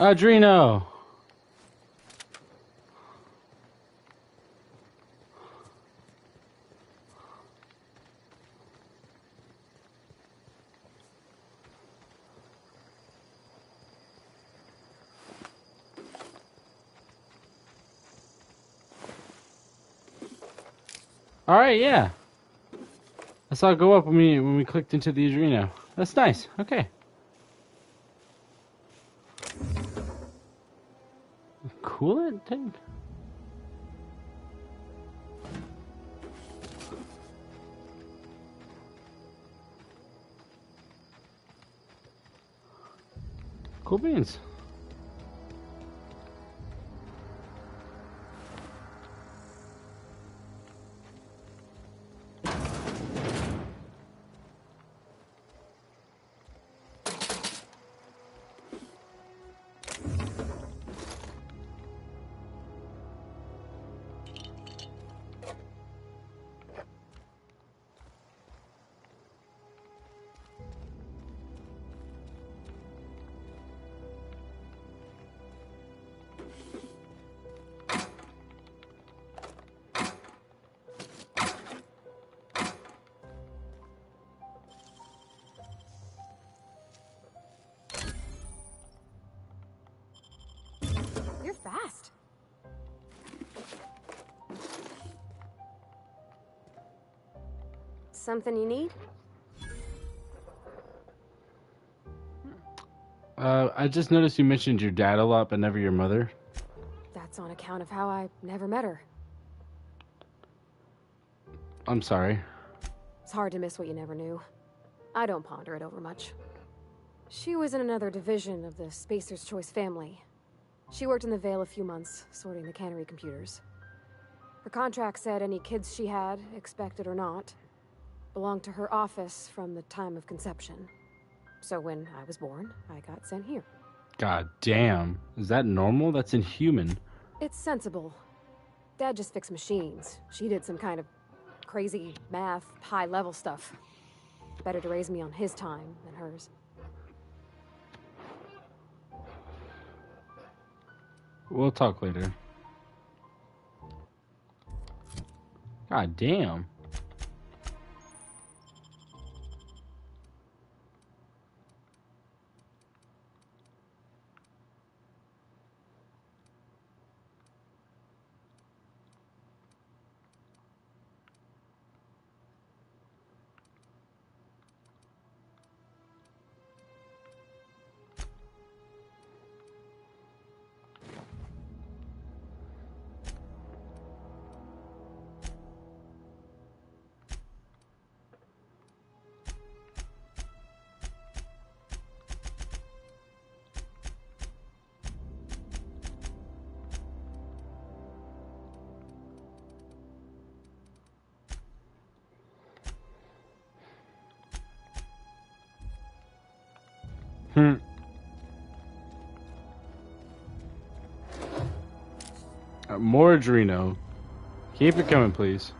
Adreno! Alright, yeah. I saw it go up when we clicked into the Adreno. That's nice. Okay. Coolant tank? Cool beans.
You're fast. Something you need?
I just noticed you mentioned your dad a lot, but never your mother.
That's on account of how I never met her.
I'm sorry.
It's hard to miss what you never knew. I don't ponder it over much. She was in another division of the Spacer's Choice family. She worked in the Vale a few months, sorting the cannery computers. Her contract said any kids she had, expected or not, belonged to her office from the time of conception. So when I was born, I got sent here.
God damn. Is that normal? That's inhuman.
It's sensible. Dad just fixed machines. She did some kind of crazy math, high-level stuff. Better to raise me on his time than hers.
We'll talk later. God damn. More Adreno. Keep it coming, please.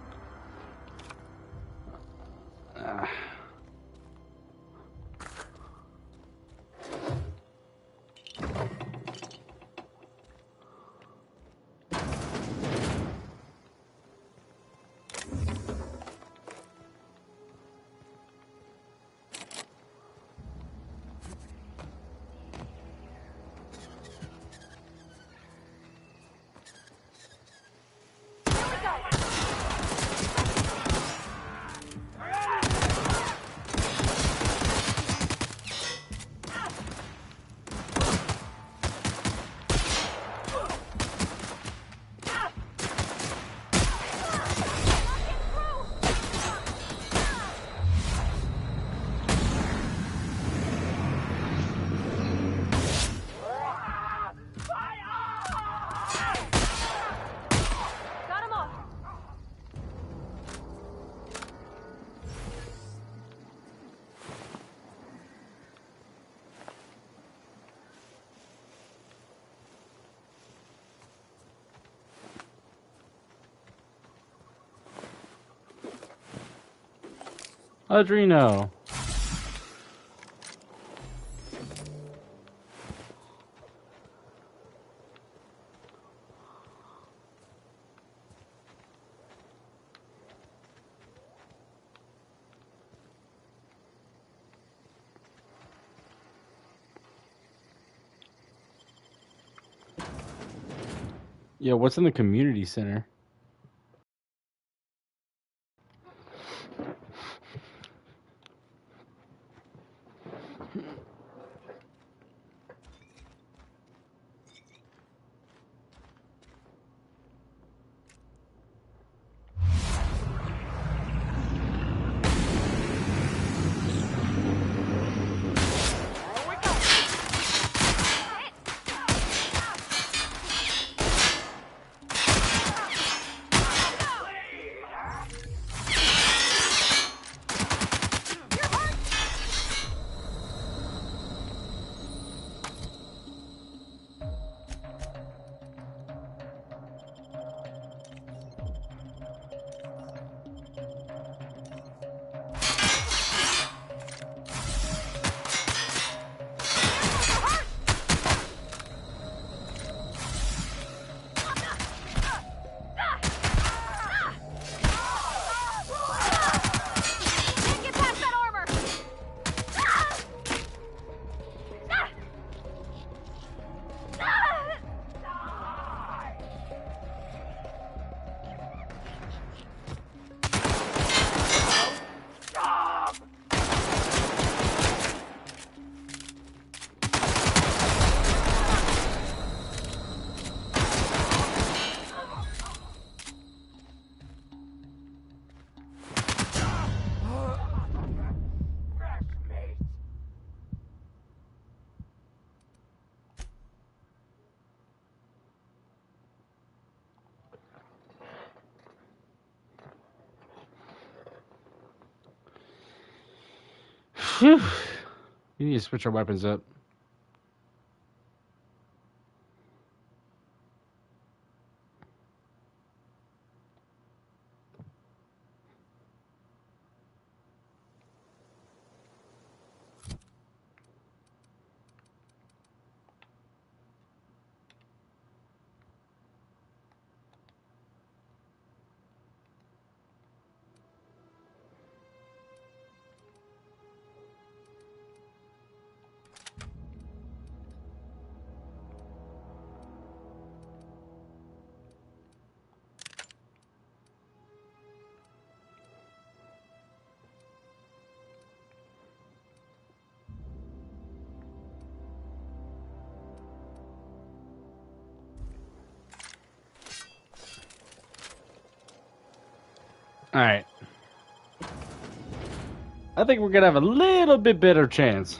Adreno. Yeah, what's in the community center? Phew. We need to switch our weapons up. Alright. I think we're gonna have a little bit better chance.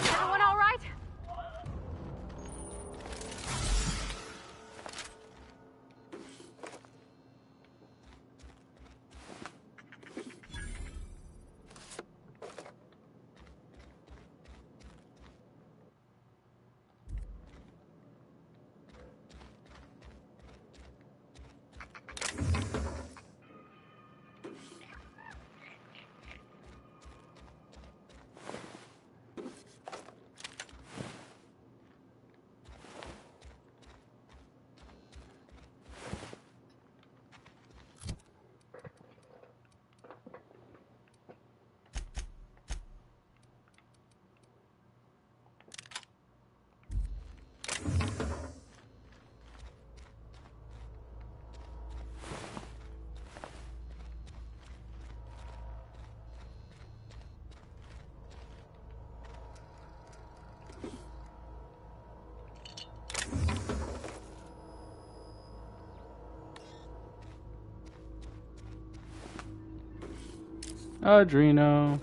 Everyone all right?
Adreno.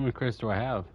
How many crates do I have?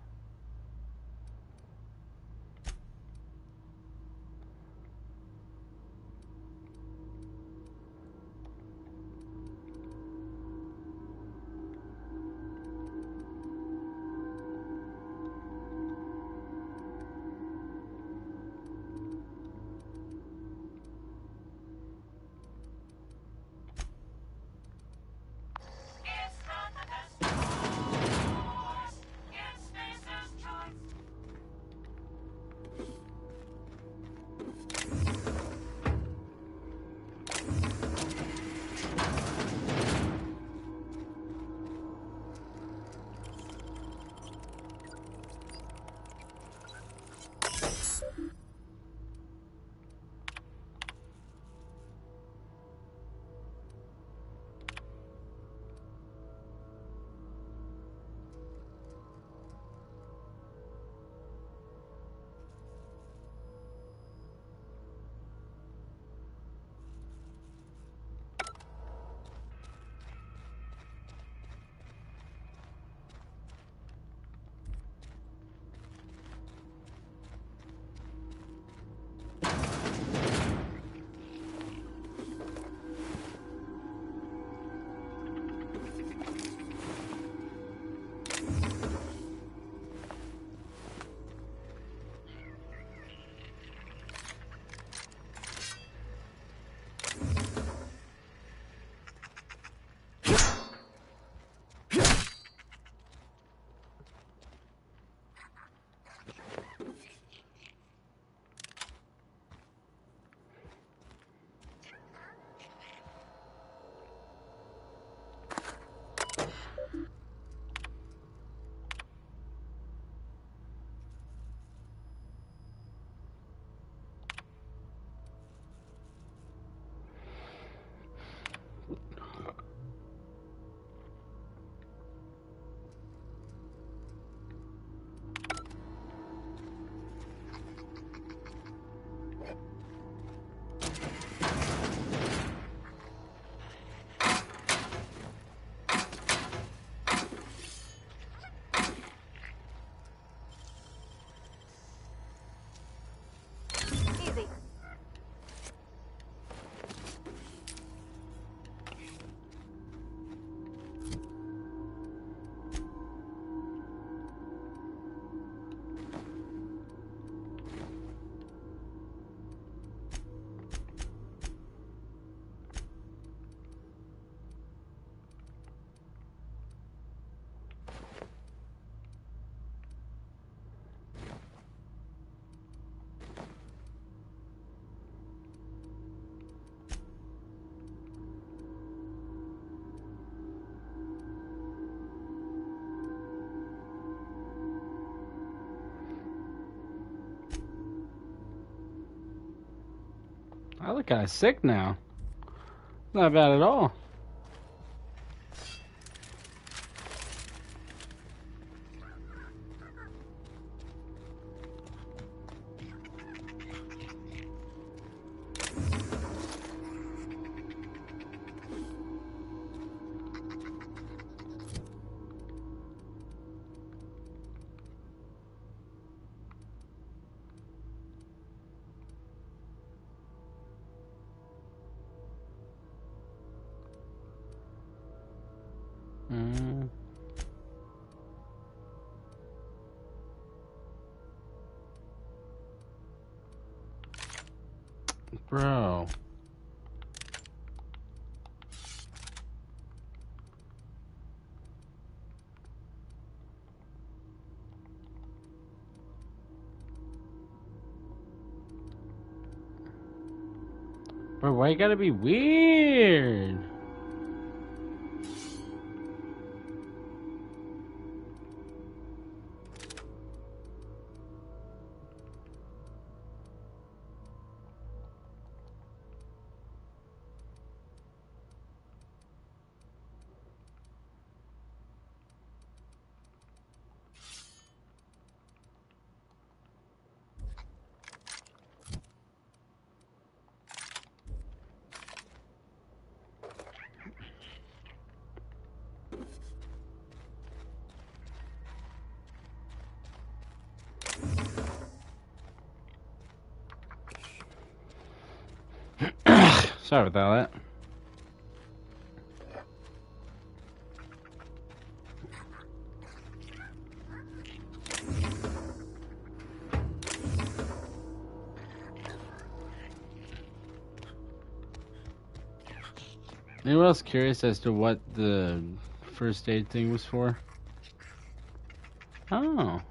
I look kind of sick now. Not bad at all. Bro. Bro, why you gotta be weird? Sorry about that. Anyone else curious as to what the first aid thing was for? Oh.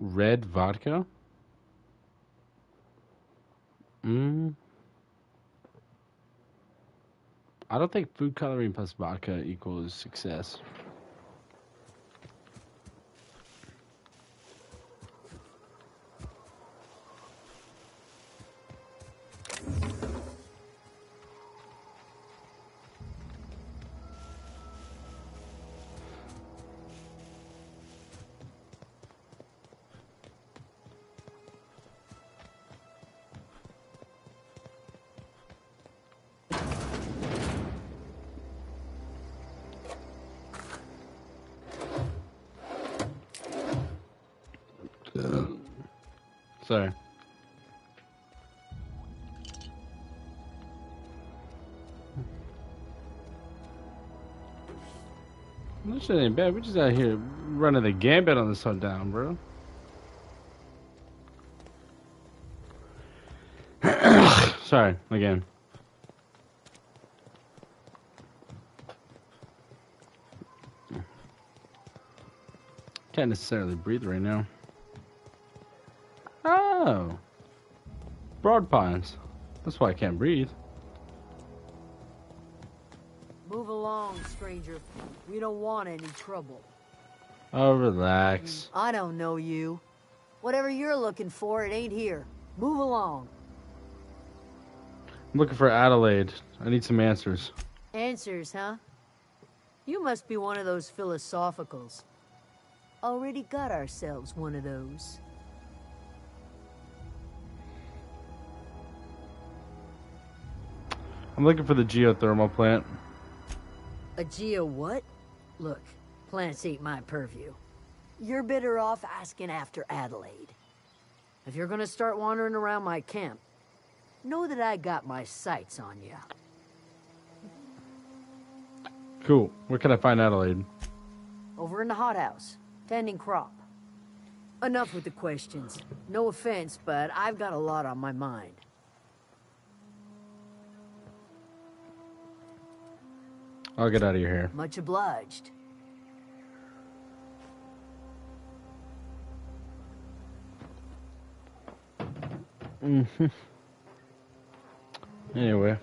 Red vodka? I don't think food coloring plus vodka equals success. Sorry. That shit ain't bad. We're just out here running the gambit on this sundown, bro. Sorry, again. Can't necessarily breathe right now. Oh. Broad pines. That's why I can't breathe.
Move along, stranger. We don't want any trouble.
Oh, relax.
I don't know you. Whatever you're looking for, it ain't here. Move along.
I'm looking for Adelaide. I need some answers.
Answers, huh? You must be one of those philosophicals. Already got ourselves one of those.
I'm looking for the geothermal plant.
A geo what? Look, plants ain't my purview. You're better off asking after Adelaide. If you're gonna start wandering around my camp, know that I got my sights on you.
Cool. Where can I find Adelaide?
Over in the hothouse, tending crop. Enough with the questions. No offense, but I've got a lot on my mind.
I'll get out of your hair.
Much obliged.
Anyway.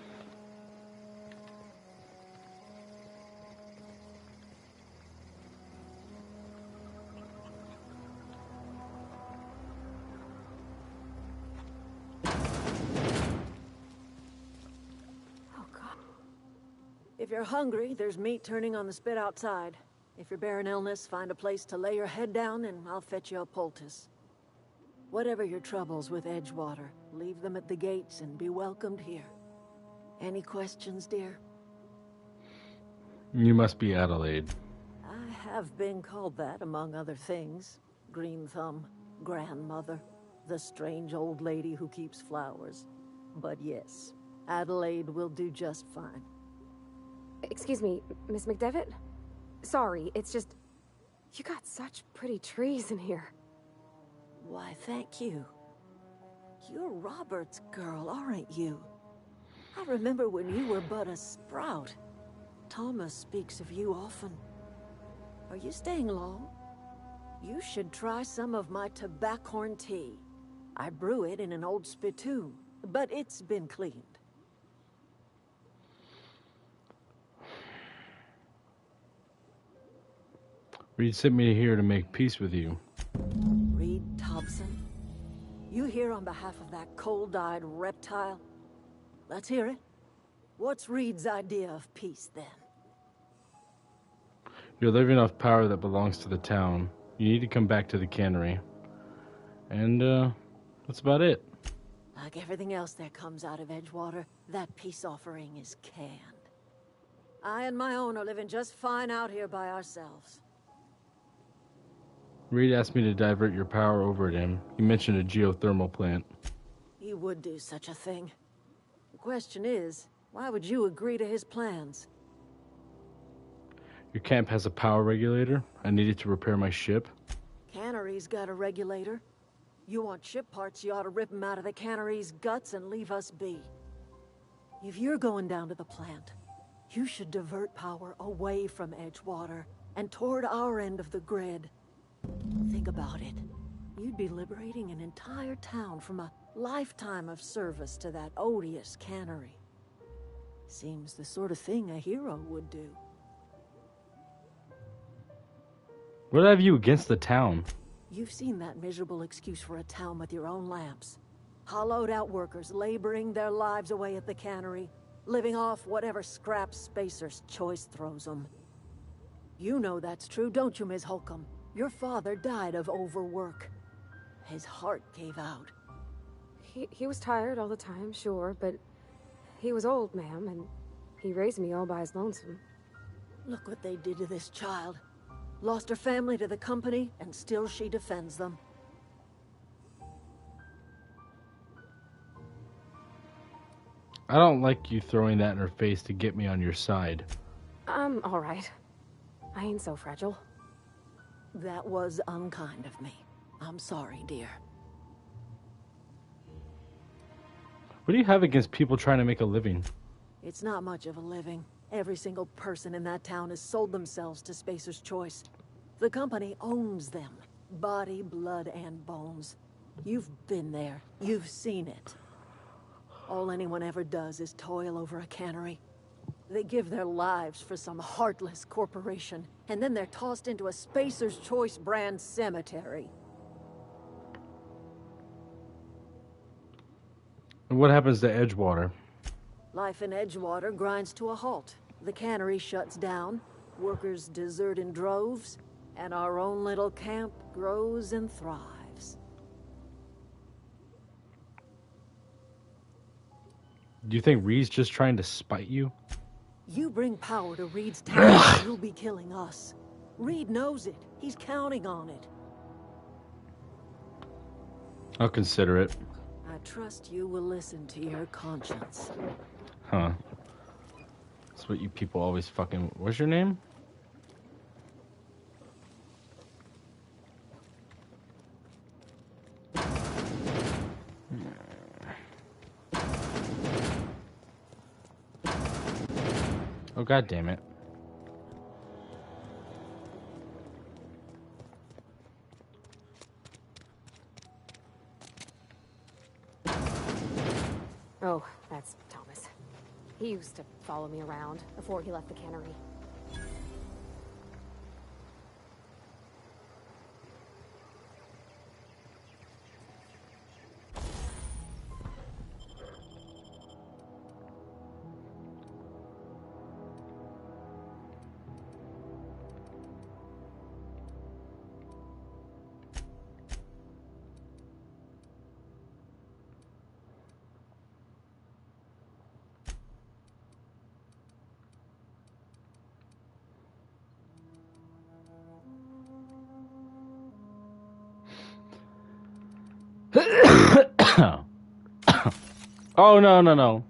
If you're hungry, there's meat turning on the spit outside. If you're bearing illness, find a place to lay your head down and I'll fetch you a poultice. Whatever your troubles with Edgewater, leave them at the gates and be welcomed here. Any questions, dear?
You must be Adelaide.
I have been called that, among other things. Green Thumb, grandmother, the strange old lady who keeps flowers. But yes, Adelaide will do just fine.
Excuse me, Miss McDevitt? Sorry, it's just... You got such pretty trees in here.
Why, thank you. You're Robert's girl, aren't you? I remember when you were but a sprout. Thomas speaks of you often. Are you staying long? You should try some of my tobaccorn tea. I brew it in an old spittoon, but it's been cleaned.
Reed sent me here to make peace with you.
Reed Thompson? You here on behalf of that cold-eyed reptile? Let's hear it. What's Reed's idea of peace, then?
You're living off power that belongs to the town. You need to come back to the cannery. And, that's about it.
Like everything else that comes out of Edgewater, that peace offering is canned. I and my own are living just fine out here by ourselves.
Reed asked me to divert your power over to him. He mentioned a geothermal plant.
He would do such a thing. The question is, why would you agree to his plans?
Your camp has a power regulator. I needed to repair my ship.
Cannery's got a regulator. You want ship parts, you ought to rip them out of the cannery's guts and leave us be. If you're going down to the plant, you should divert power away from Edgewater and toward our end of the grid. Think about it. You'd be liberating an entire town from a lifetime of service to that odious cannery. Seems the sort of thing a hero would do.
What have you against the town?
You've seen that miserable excuse for a town with your own lamps. Hollowed out workers laboring their lives away at the cannery, living off whatever scraps Spacer's Choice throws them. You know that's true, don't you, Ms. Holcomb? Your father died of overwork. His heart gave out.
He was tired all the time, sure, but he was old, ma'am, and he raised me all by his lonesome.
Look what they did to this child. Lost her family to the company, and still she defends them.
I don't like you throwing that in her face to get me on your side.
I'm all right. I ain't so fragile.
That was unkind of me. I'm sorry, dear.
What do you have against people trying to make a living?
It's not much of a living. Every single person in that town has sold themselves to Spacer's Choice. The company owns them. Body, blood, and bones. You've been there. You've seen it. All anyone ever does is toil over a cannery. They give their lives for some heartless corporation, and then they're tossed into a Spacer's Choice brand cemetery.
And what happens to Edgewater?
Life in Edgewater grinds to a halt. The cannery shuts down, workers desert in droves, and our own little camp grows and thrives.
Do you think Reed's just trying to spite you?
You bring power to Reed's town, you'll be killing us. Reed knows it. He's counting on it.
I'll consider it.
I trust you will listen to your conscience.
Huh. That's what you people always fucking... What's your name? Oh, god damn it.
Oh, that's Thomas. He used to follow me around before he left the cannery.
Oh, no, no, no.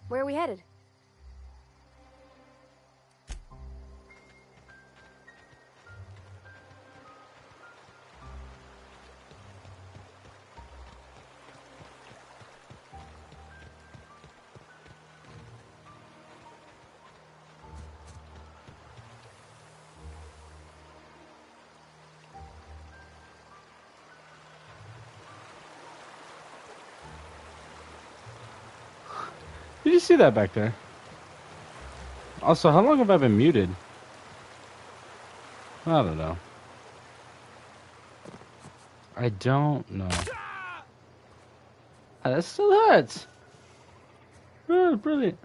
Where are we headed?
Did you see that back there? Also, how long have I been muted? I don't know. I don't know. Ah, that still hurts. Oh, brilliant.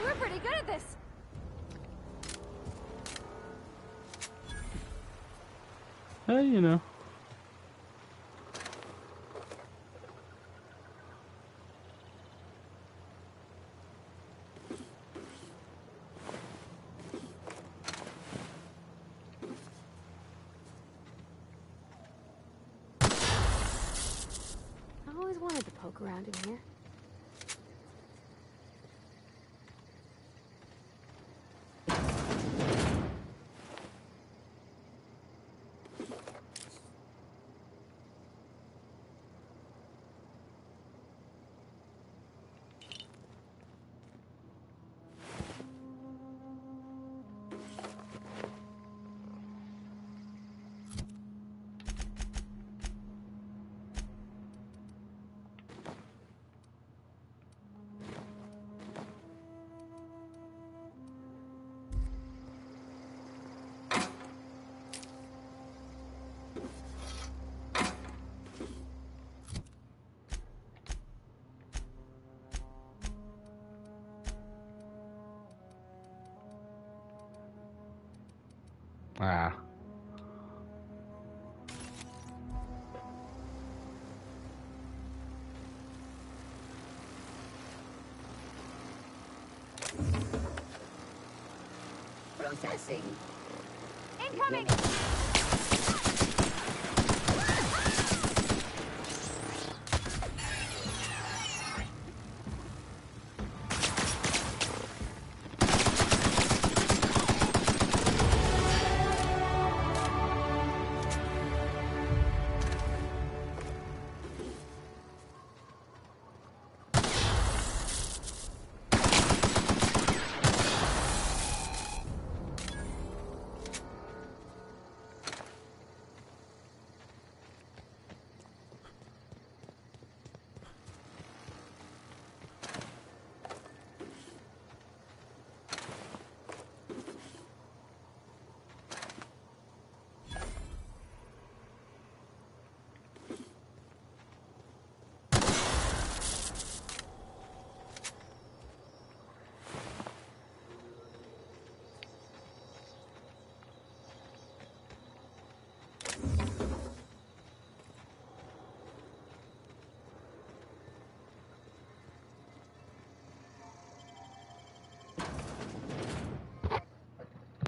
We're pretty good at this.
Hey, you know.
I always wanted to poke around in here.
Ah.
Processing.
Incoming!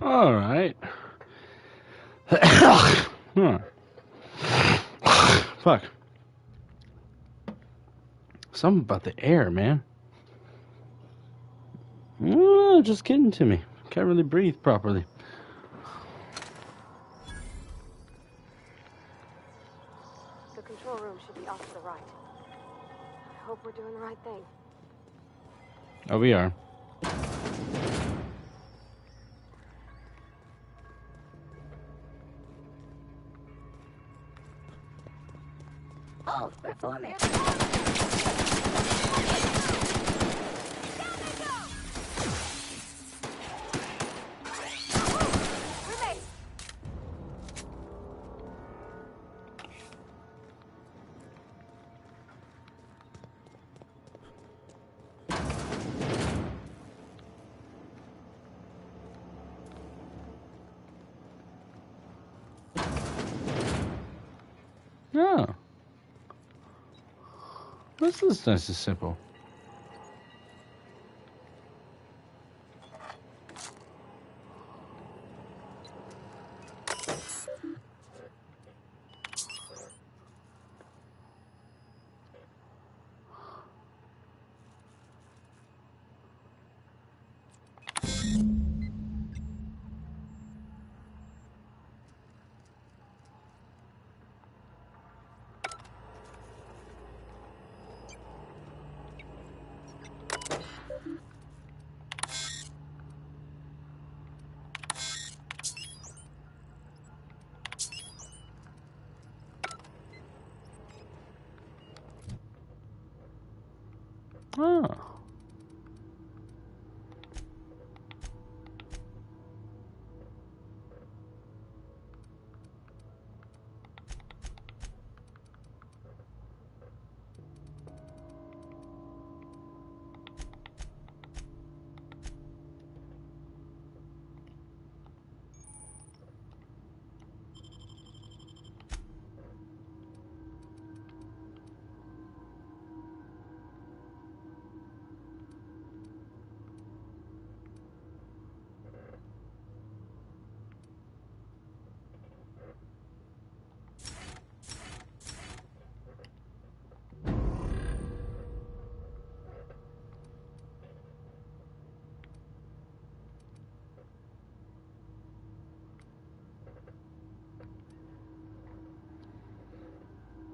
All right. Huh. Fuck. Something about the air, man. Just getting to me. Can't really breathe properly.
The control room should be off to the right. I hope we're doing the right thing.
Oh, we are.
Oh, performance.
Oh. This is nice and simple. Oh.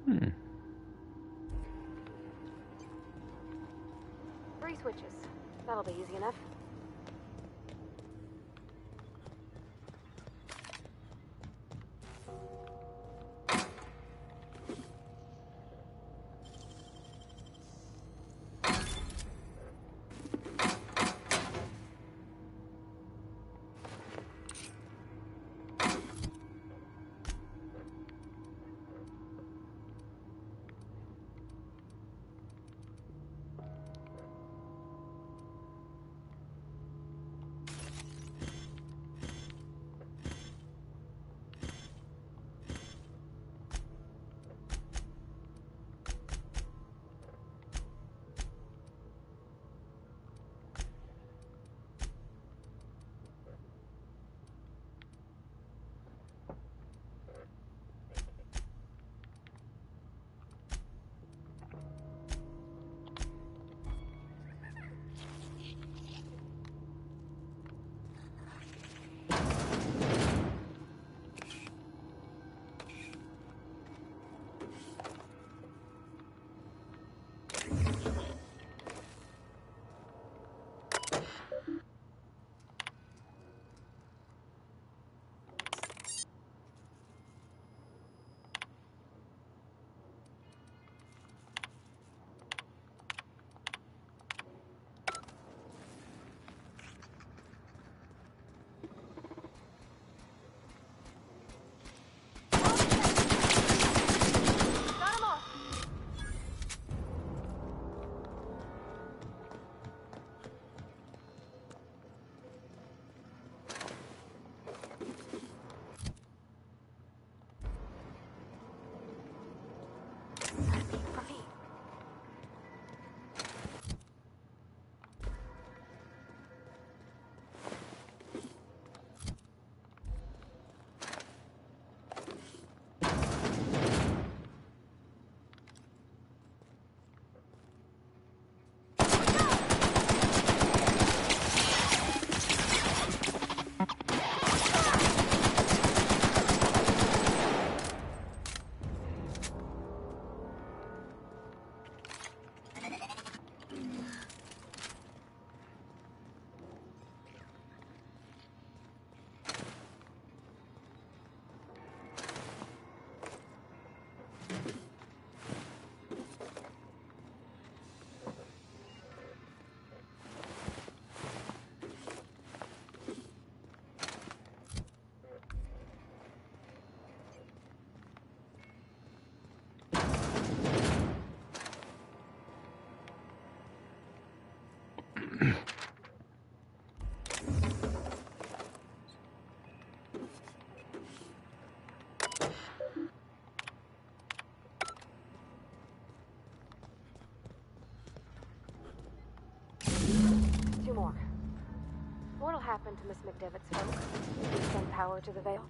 Hmm.
3 switches. That'll be easy enough. Two more. What'll happen to Miss McDevitt's folk if we send power to the Vale?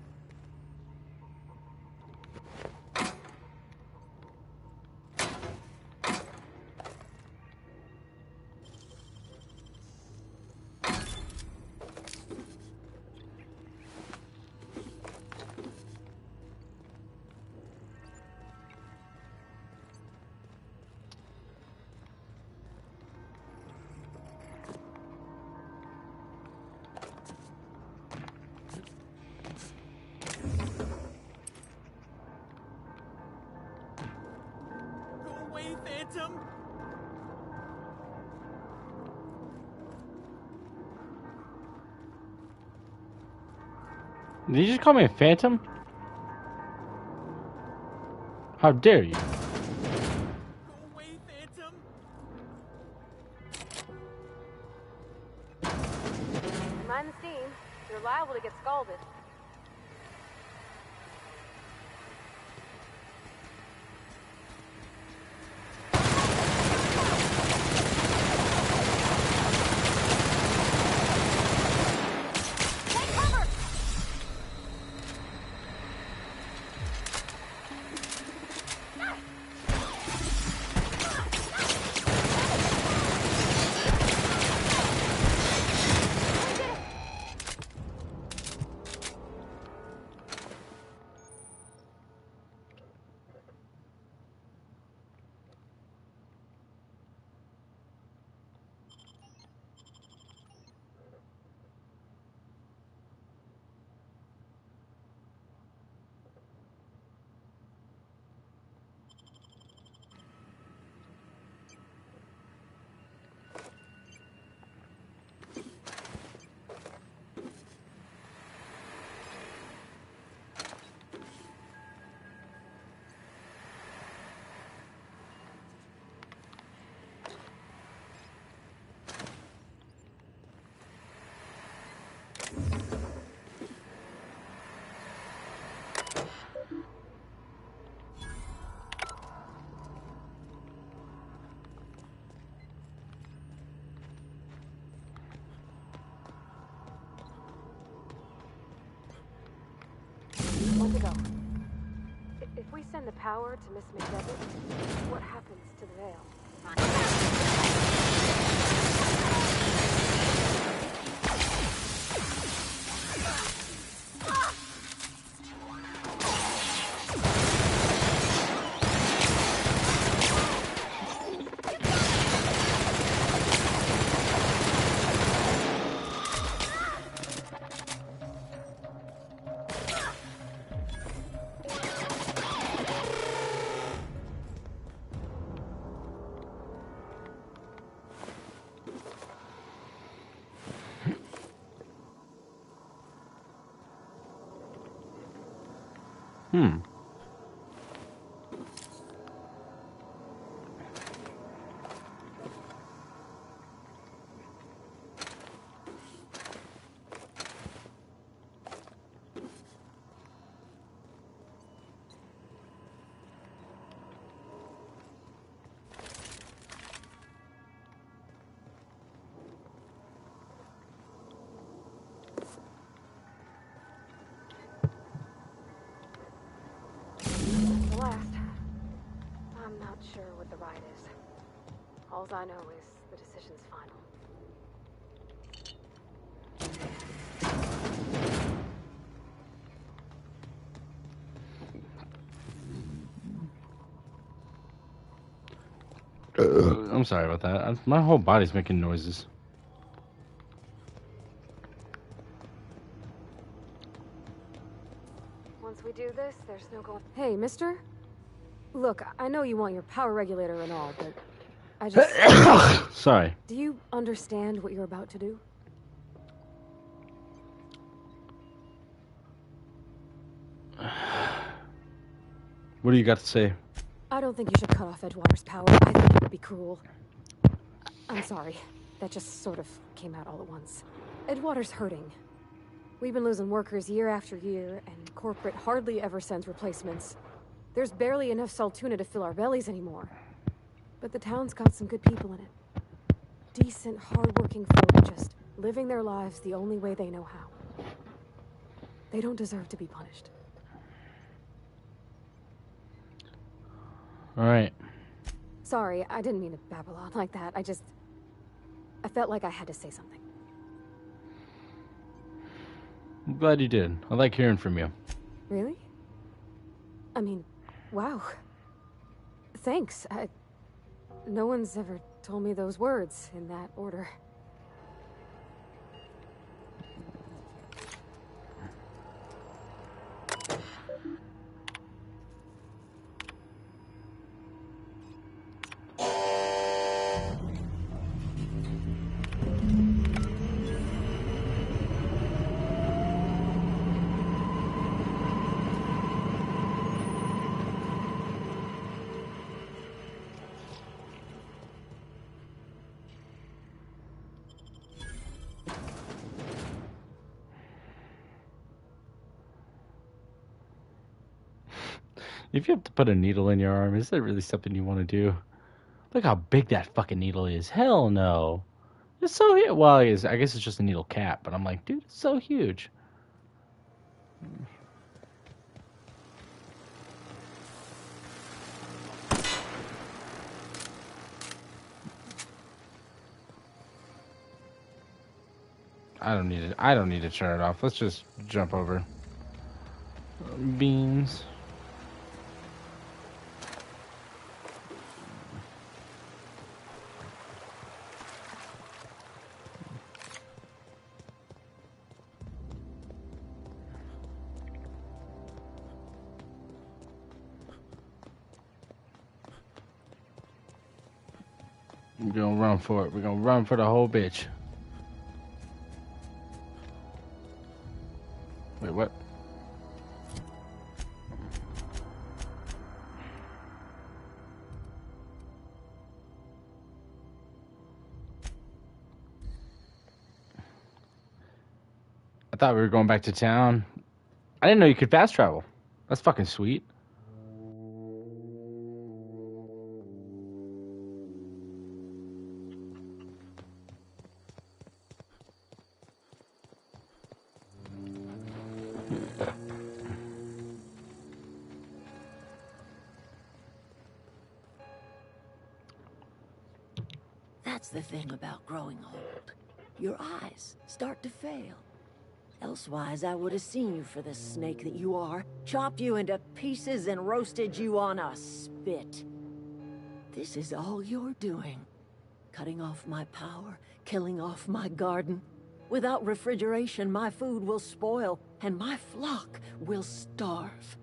Phantom?
Did you just call me a phantom? How dare you?
Mind the steam. You're liable to get scalded. One to go. If we send the power to Miss McDevitt, what happens to the Vale? The last. I'm not sure what the ride is. All I know is the decision's final.
I'm sorry about that. My whole body's making noises.
Once we do this, there's no going. Hey, mister? Look, I know you want your power regulator and all, but I just...
Sorry.
Do you understand what you're about to do?
What do you got to say?
I don't think you should cut off Edgewater's power. I think it would be cruel. I'm sorry. that just sort of came out all at once. Edgewater's hurting. We've been losing workers year after year, and corporate hardly ever sends replacements. There's barely enough Saltuna to fill our bellies anymore. But the town's got some good people in it. Decent, hard-working folk just living their lives the only way they know how. They don't deserve to be punished.
All right.
Sorry, I didn't mean to babble on like that. I felt like I had to say something.
I'm glad you did. I like hearing from you.
Really? I mean, wow. Thanks. No one's ever told me those words in that order.
If you have to put a needle in your arm, is that really something you want to do? Look how big that fucking needle is. Hell no. It's so huge. Well, I guess it's just a needle cap, but I'm like, dude, it's so huge. I don't need to turn it off. Let's just jump over. Beans. We're gonna run for it. We're gonna run for the whole bitch. Wait, what? I thought we were going back to town. I didn't know you could fast travel. That's fucking sweet.
That's the thing about growing old. Your eyes start to fail. Elsewise, I would have seen you for the snake that you are, chopped you into pieces and roasted you on a spit. This is all you're doing. Cutting off my power, killing off my garden. Without refrigeration, my food will spoil, and my flock will starve.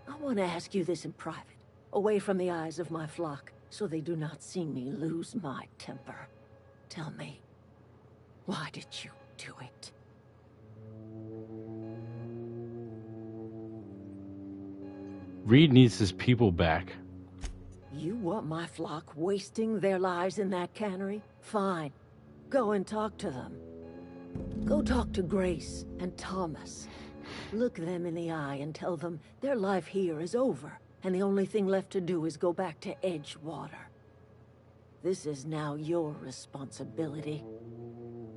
I want to ask you this in private, away from the eyes of my flock, so they do not see me lose my temper. Tell me, why did you do it?
Reed needs his people back.
You want my flock wasting their lives in that cannery? Fine. Go and talk to them. Go talk to Grace and Thomas. Look them in the eye and tell them their life here is over, and the only thing left to do is go back to Edgewater. This is now your responsibility.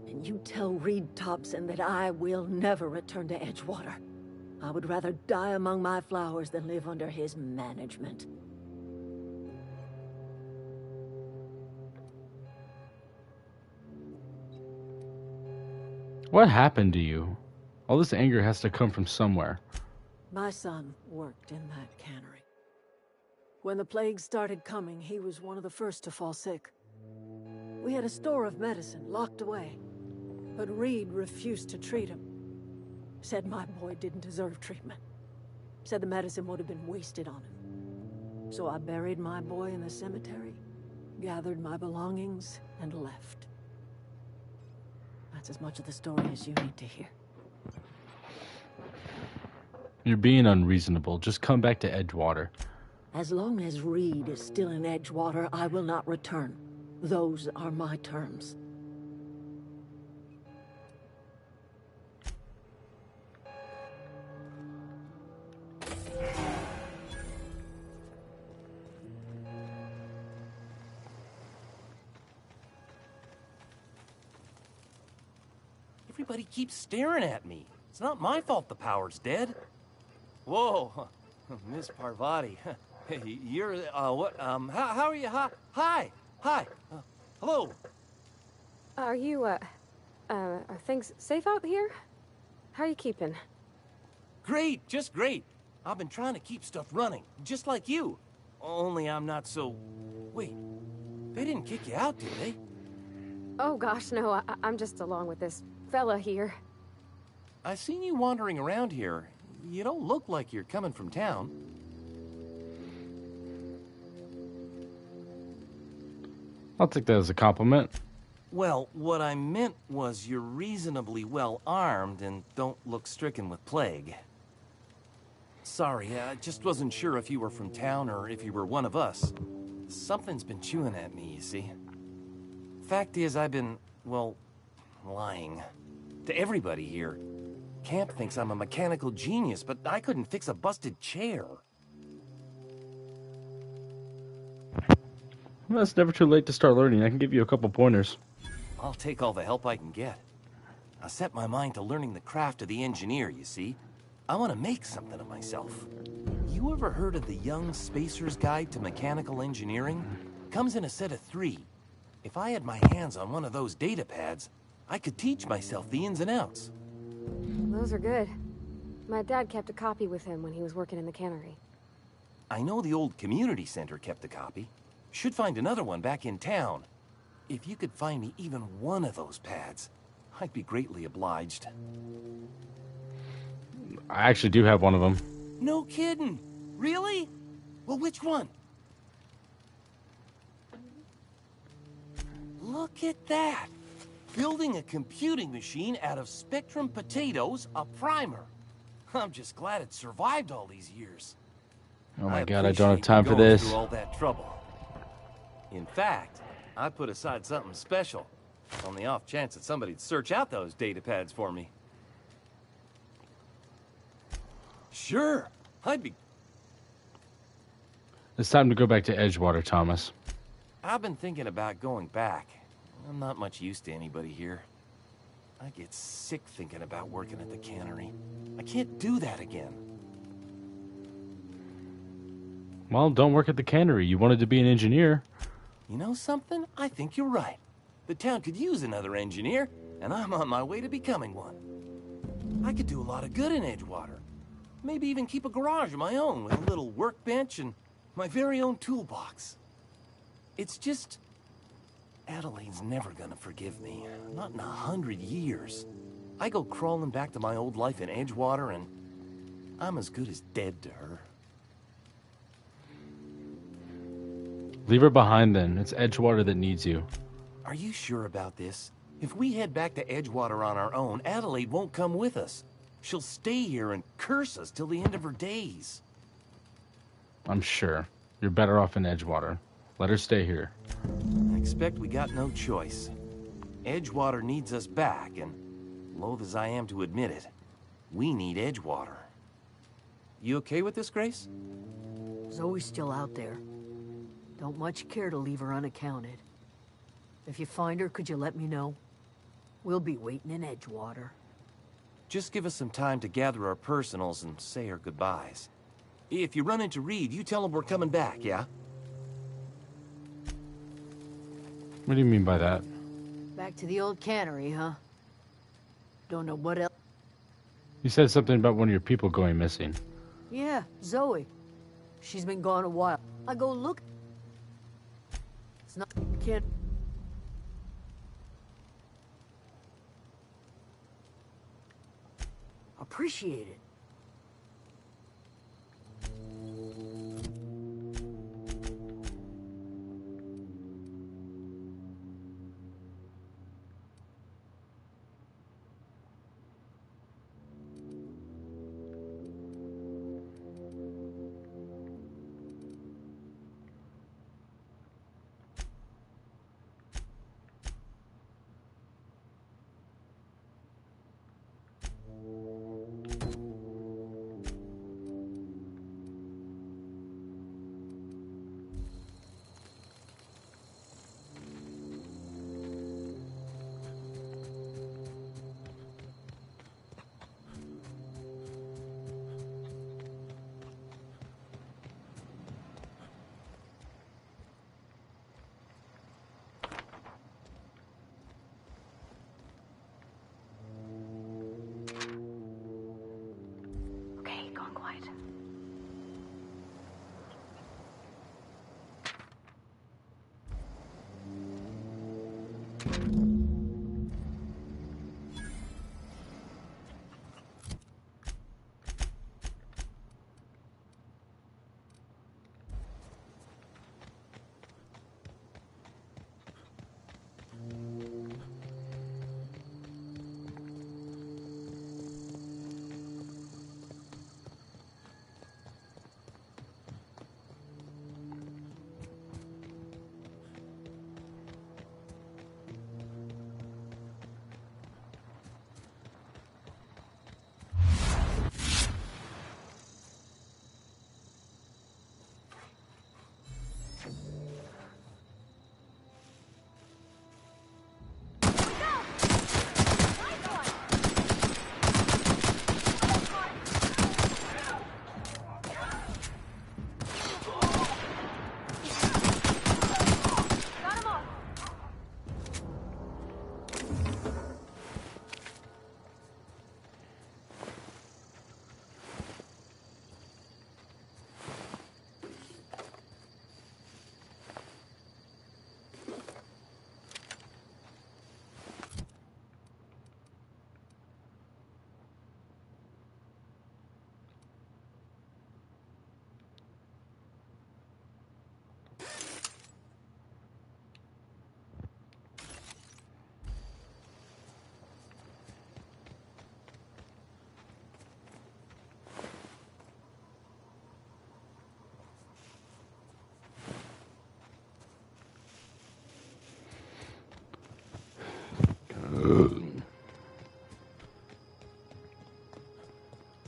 And you tell Reed Thompson that I will never return to Edgewater. I would rather die among my flowers than live under his management.
What happened to you? All this anger has to come from somewhere.
My son worked in that cannery. When the plague started coming, he was one of the first to fall sick. We had a store of medicine locked away, but Reed refused to treat him. Said my boy didn't deserve treatment. Said the medicine would have been wasted on him. So I buried my boy in the cemetery, gathered my belongings, and left. That's as much of the story as you need to hear.
You're being unreasonable. Just come back to Edgewater.
As long as Reed is still in Edgewater, I will not return. Those are my terms.
Everybody keeps staring at me. It's not my fault the power's dead. Whoa, Miss Parvati. Hey, you're, what, how are you? Hi, hello.
Are you, are things safe out here? How are you keeping?
Great, just great. I've been trying to keep stuff running, just like you. Only I'm not so... Wait, they didn't kick you out, did they?
Oh gosh, no, I'm just along with this fella here.
I seen you wandering around here. You don't look like you're coming from town.
I'll take that as a compliment.
Well, what I meant was you're reasonably well armed and don't look stricken with plague. Sorry, I just wasn't sure if you were from town or if you were one of us. Something's been chewing at me, you see. Fact is, I've been, well, lying. To everybody here. Camp thinks I'm a mechanical genius, but I couldn't fix a busted chair.
Well, it's never too late to start learning. I can give you a couple pointers.
I'll take all the help I can get. I set my mind to learning the craft of the engineer, you see. I want to make something of myself. You ever heard of the Young Spacer's Guide to Mechanical Engineering? Comes in a set of 3. If I had my hands on one of those data pads, I could teach myself the ins and outs.
Those are good. My dad kept a copy with him when he was working in the cannery.
I know the old community center kept a copy. Should find another one back in town. If you could find me even one of those pads, I'd be greatly obliged.
I actually do have one of them.
No kidding. Really? Well, which one? Look at that. Building a computing machine out of Spectrum potatoes, a primer. I'm just glad it survived all these years.
Oh my god, I don't have time for this.
Through all that trouble. In fact, I put aside something special on the off chance that somebody'd search out those data pads for me. Sure, I'd be...
It's time to go back to Edgewater, Thomas.
I've been thinking about going back. I'm not much use to anybody here. I get sick thinking about working at the cannery. I can't do that again.
Well, don't work at the cannery. You wanted to be an engineer.
You know something? I think you're right. The town could use another engineer, and I'm on my way to becoming one. I could do a lot of good in Edgewater. Maybe even keep a garage of my own with a little workbench and my very own toolbox. It's just... Adelaide's never gonna forgive me. Not in 100 years. I go crawling back to my old life in Edgewater, and I'm as good as dead to her.
Leave her behind then. It's Edgewater that needs you.
Are you sure about this? If we head back to Edgewater on our own, Adelaide won't come with us. She'll stay here and curse us till the end of her days.
I'm sure. You're better off in Edgewater. Let her stay here.
I expect we got no choice. Edgewater needs us back, and loath as I am to admit it, we need Edgewater. You okay with this, Grace?
Zoe's still out there. Don't much care to leave her unaccounted. If you find her, could you let me know? We'll be waiting in Edgewater.
Just give us some time to gather our personals and say our goodbyes. If you run into Reed, you tell him we're coming back, yeah?
What do you mean by that?
Back to the old cannery, huh? Don't know what else.
You said something about one of your people going missing.
Yeah, Zoe. She's been gone a while. I go look. It's not... Can't... Appreciate it.
it.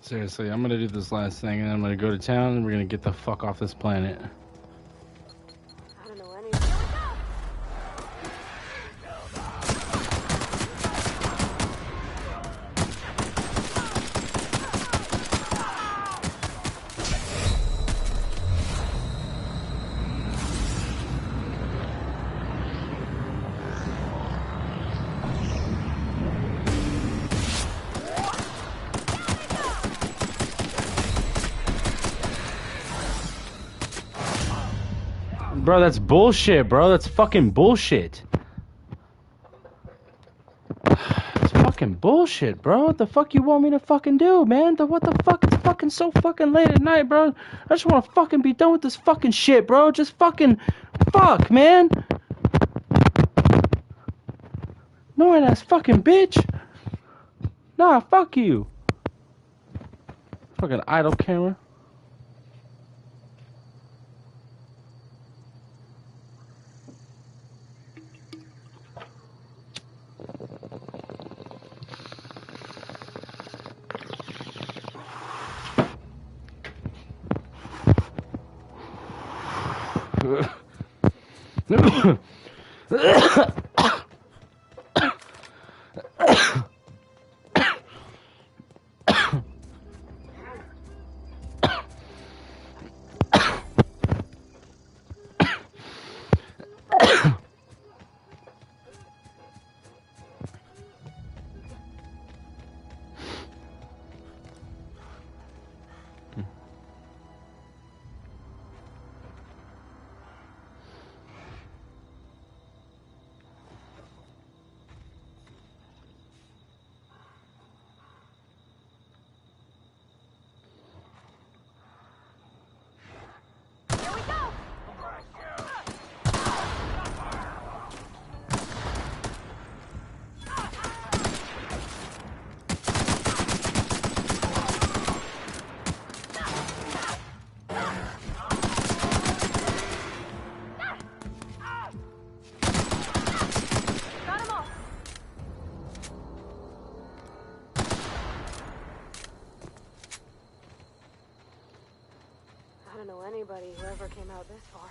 Seriously, I'm gonna do this last thing and then I'm gonna go to town and we're gonna get the fuck off this planet.
I don't know any.
Bro, that's bullshit, bro. That's fucking bullshit. It's fucking bullshit, bro. What the fuck you want me to fucking do, man? What the fuck? It's fucking so fucking late at night, bro. I just want to fucking be done with this fucking shit, bro. Just fucking fuck, man. Annoying ass fucking bitch. Nah, fuck you. Fucking idle camera.
I don't know anybody who ever came out this far.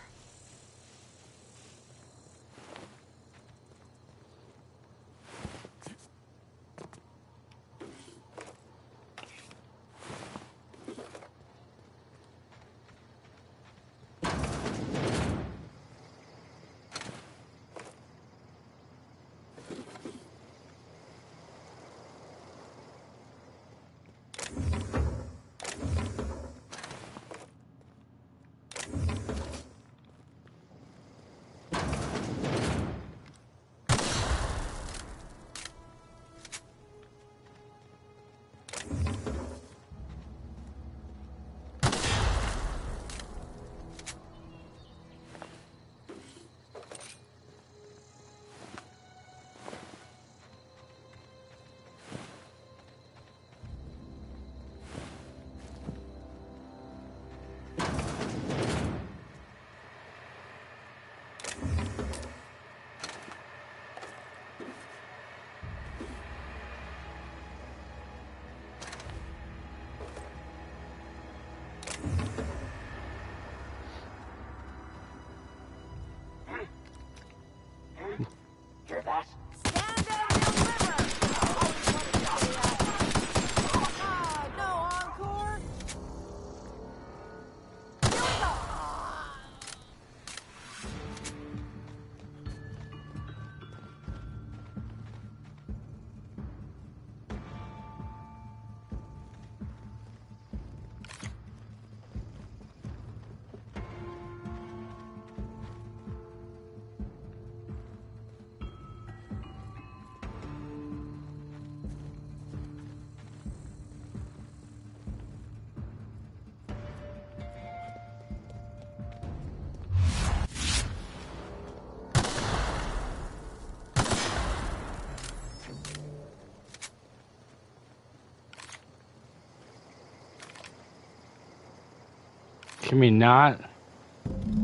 Can we not?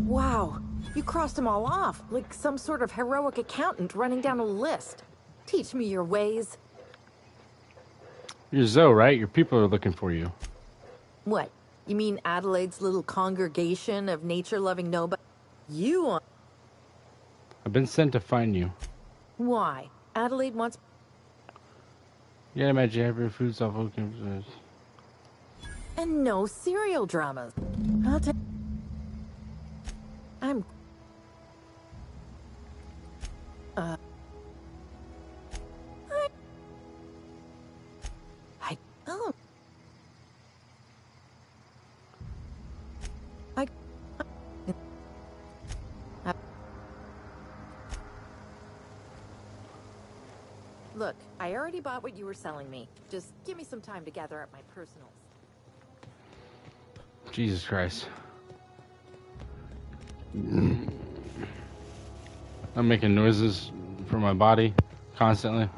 Wow, you crossed them all off, like some sort of heroic accountant running down a list. Teach me your ways.
You're Zoe, right? Your people are looking for you.
What? You mean Adelaide's little congregation of nature-loving nobody? You want...
I've been sent to find you.
Why? Adelaide wants...
You gotta imagine every food's off looking.
And no serial dramas. I'll tell... I'm... Oh. Look, I already bought what you were selling me. Just give me some time to gather up my personals.
Jesus Christ. I'm making noises from my body constantly.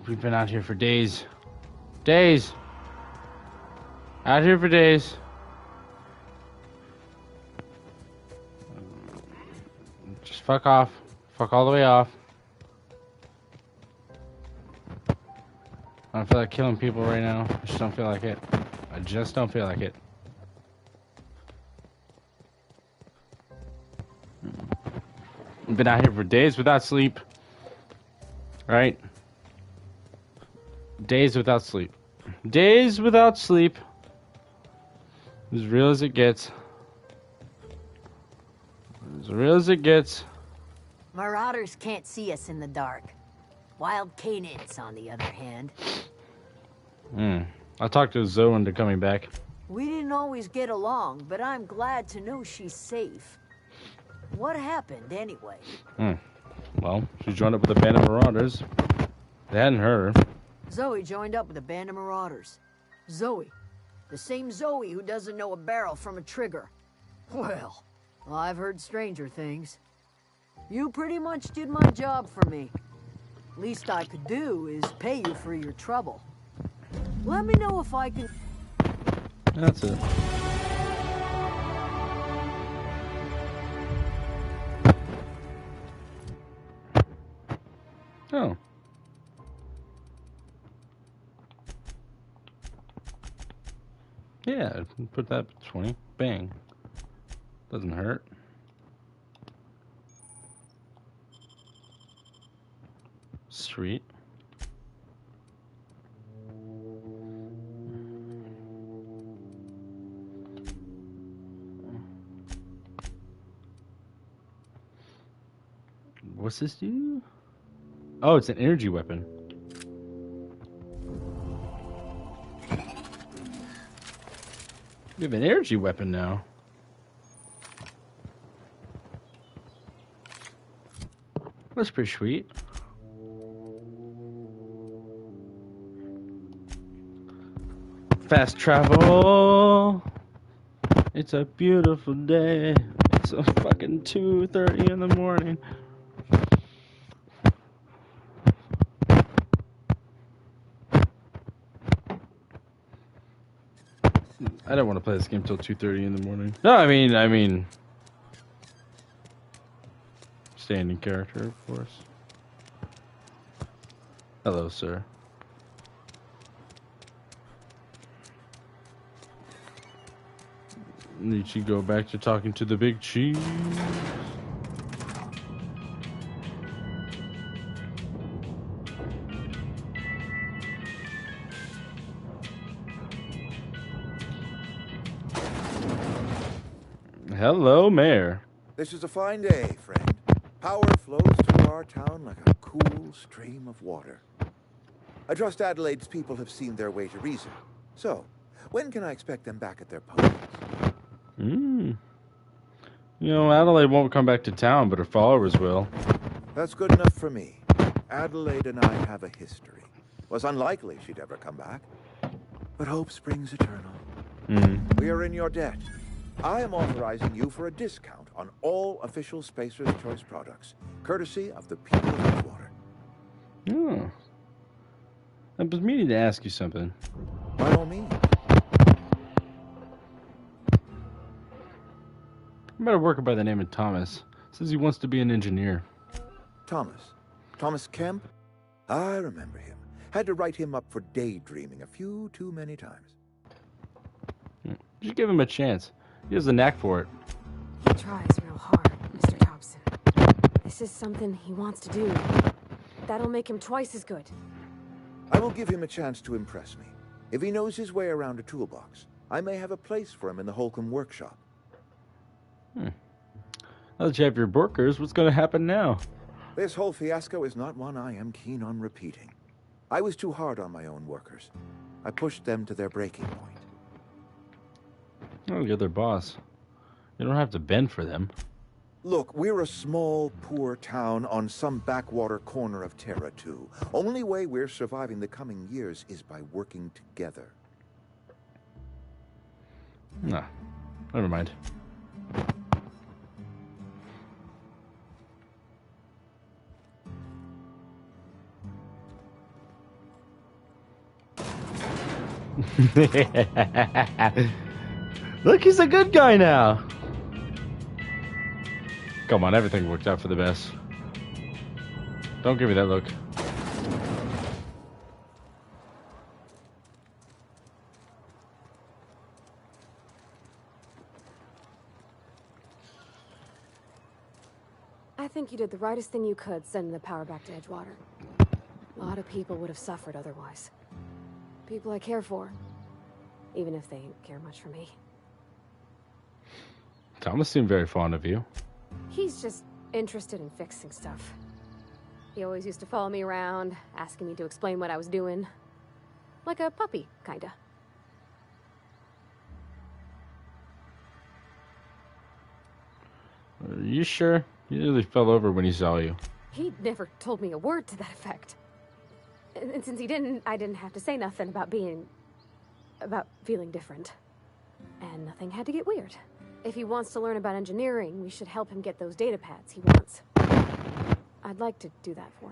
We've been out here for days. Days! Out here for days. Just fuck off. Fuck all the way off. I don't feel like killing people right now. I just don't feel like it. I just don't feel like it. I've been out here for days without sleep. Right? Days without sleep. Days without sleep. As real as it gets. As real as it gets.
Marauders can't see us in the dark. Wild Canids, on the other hand.
I talked to Zoe into coming back.
We didn't always get along, but I'm glad to know she's safe. What happened, anyway?
Well, she joined up with a band of marauders. They hadn't heard her.
Zoe joined up with a band of marauders. Zoe. The same Zoe who doesn't know a barrel from a trigger. Well, I've heard stranger things. You pretty much did my job for me. Least I could do is pay you for your trouble. Let me know if I can...
That's it. Oh. Yeah, put that 20. Bang. Doesn't hurt. Sweet. What's this do? Oh, it's an energy weapon. We have an energy weapon now. That's pretty sweet. Fast travel. It's a beautiful day. It's a fucking 2:30 in the morning. I don't want to play this game till 2:30 in the morning. No, I mean, standing character, of course. Hello, sir. Need to go back to talking to the big cheese. Hello, Mayor.
This is a fine day, friend. Power flows through our town like a cool stream of water. I trust Adelaide's people have seen their way to reason. So, when can I expect them back at their posts?
You know, Adelaide won't come back to town, but her followers will.
That's good enough for me. Adelaide and I have a history. Was unlikely she'd ever come back. But hope springs eternal. We are in your debt. I am authorizing you for a discount on all official Spacer's Choice products, courtesy of the people of Edgewater.
Oh. I was meaning to ask you something.
By all means.
I met a worker by the name of Thomas. Says he wants to be an engineer.
Thomas. Thomas Kemp? I remember him. Had to write him up for daydreaming a few too many times.
You should give him a chance. He has a knack for it.
He tries real hard, Mr. Thompson. This is something he wants to do. That'll make him twice as good.
I will give him a chance to impress me. If he knows his way around a toolbox, I may have a place for him in the Holcomb workshop.
Now that you have your workers, what's going to happen now?
This whole fiasco is not one I am keen on repeating. I was too hard on my own workers. I pushed them to their breaking point.
Oh, you're their boss. You don't have to bend for them.
Look, we're a small, poor town on some backwater corner of Terra 2. Only way we're surviving the coming years is by working together.
Nah, never mind. Look, he's a good guy now. Come on, everything worked out for the best. Don't give me that look.
I think you did the rightest thing you could sending the power back to Edgewater. A lot of people would have suffered otherwise. People I care for, even if they don't care much for me.
Thomas seemed very fond of you.
He's just interested in fixing stuff. He always used to follow me around, asking me to explain what I was doing. Like a puppy, kinda.
Are you sure? He nearly fell over when he saw you.
He never told me a word to that effect. And since he didn't, I didn't have to say nothing about feeling different. And nothing had to get weird. If he wants to learn about engineering, we should help him get those data pads he wants. I'd like to do that for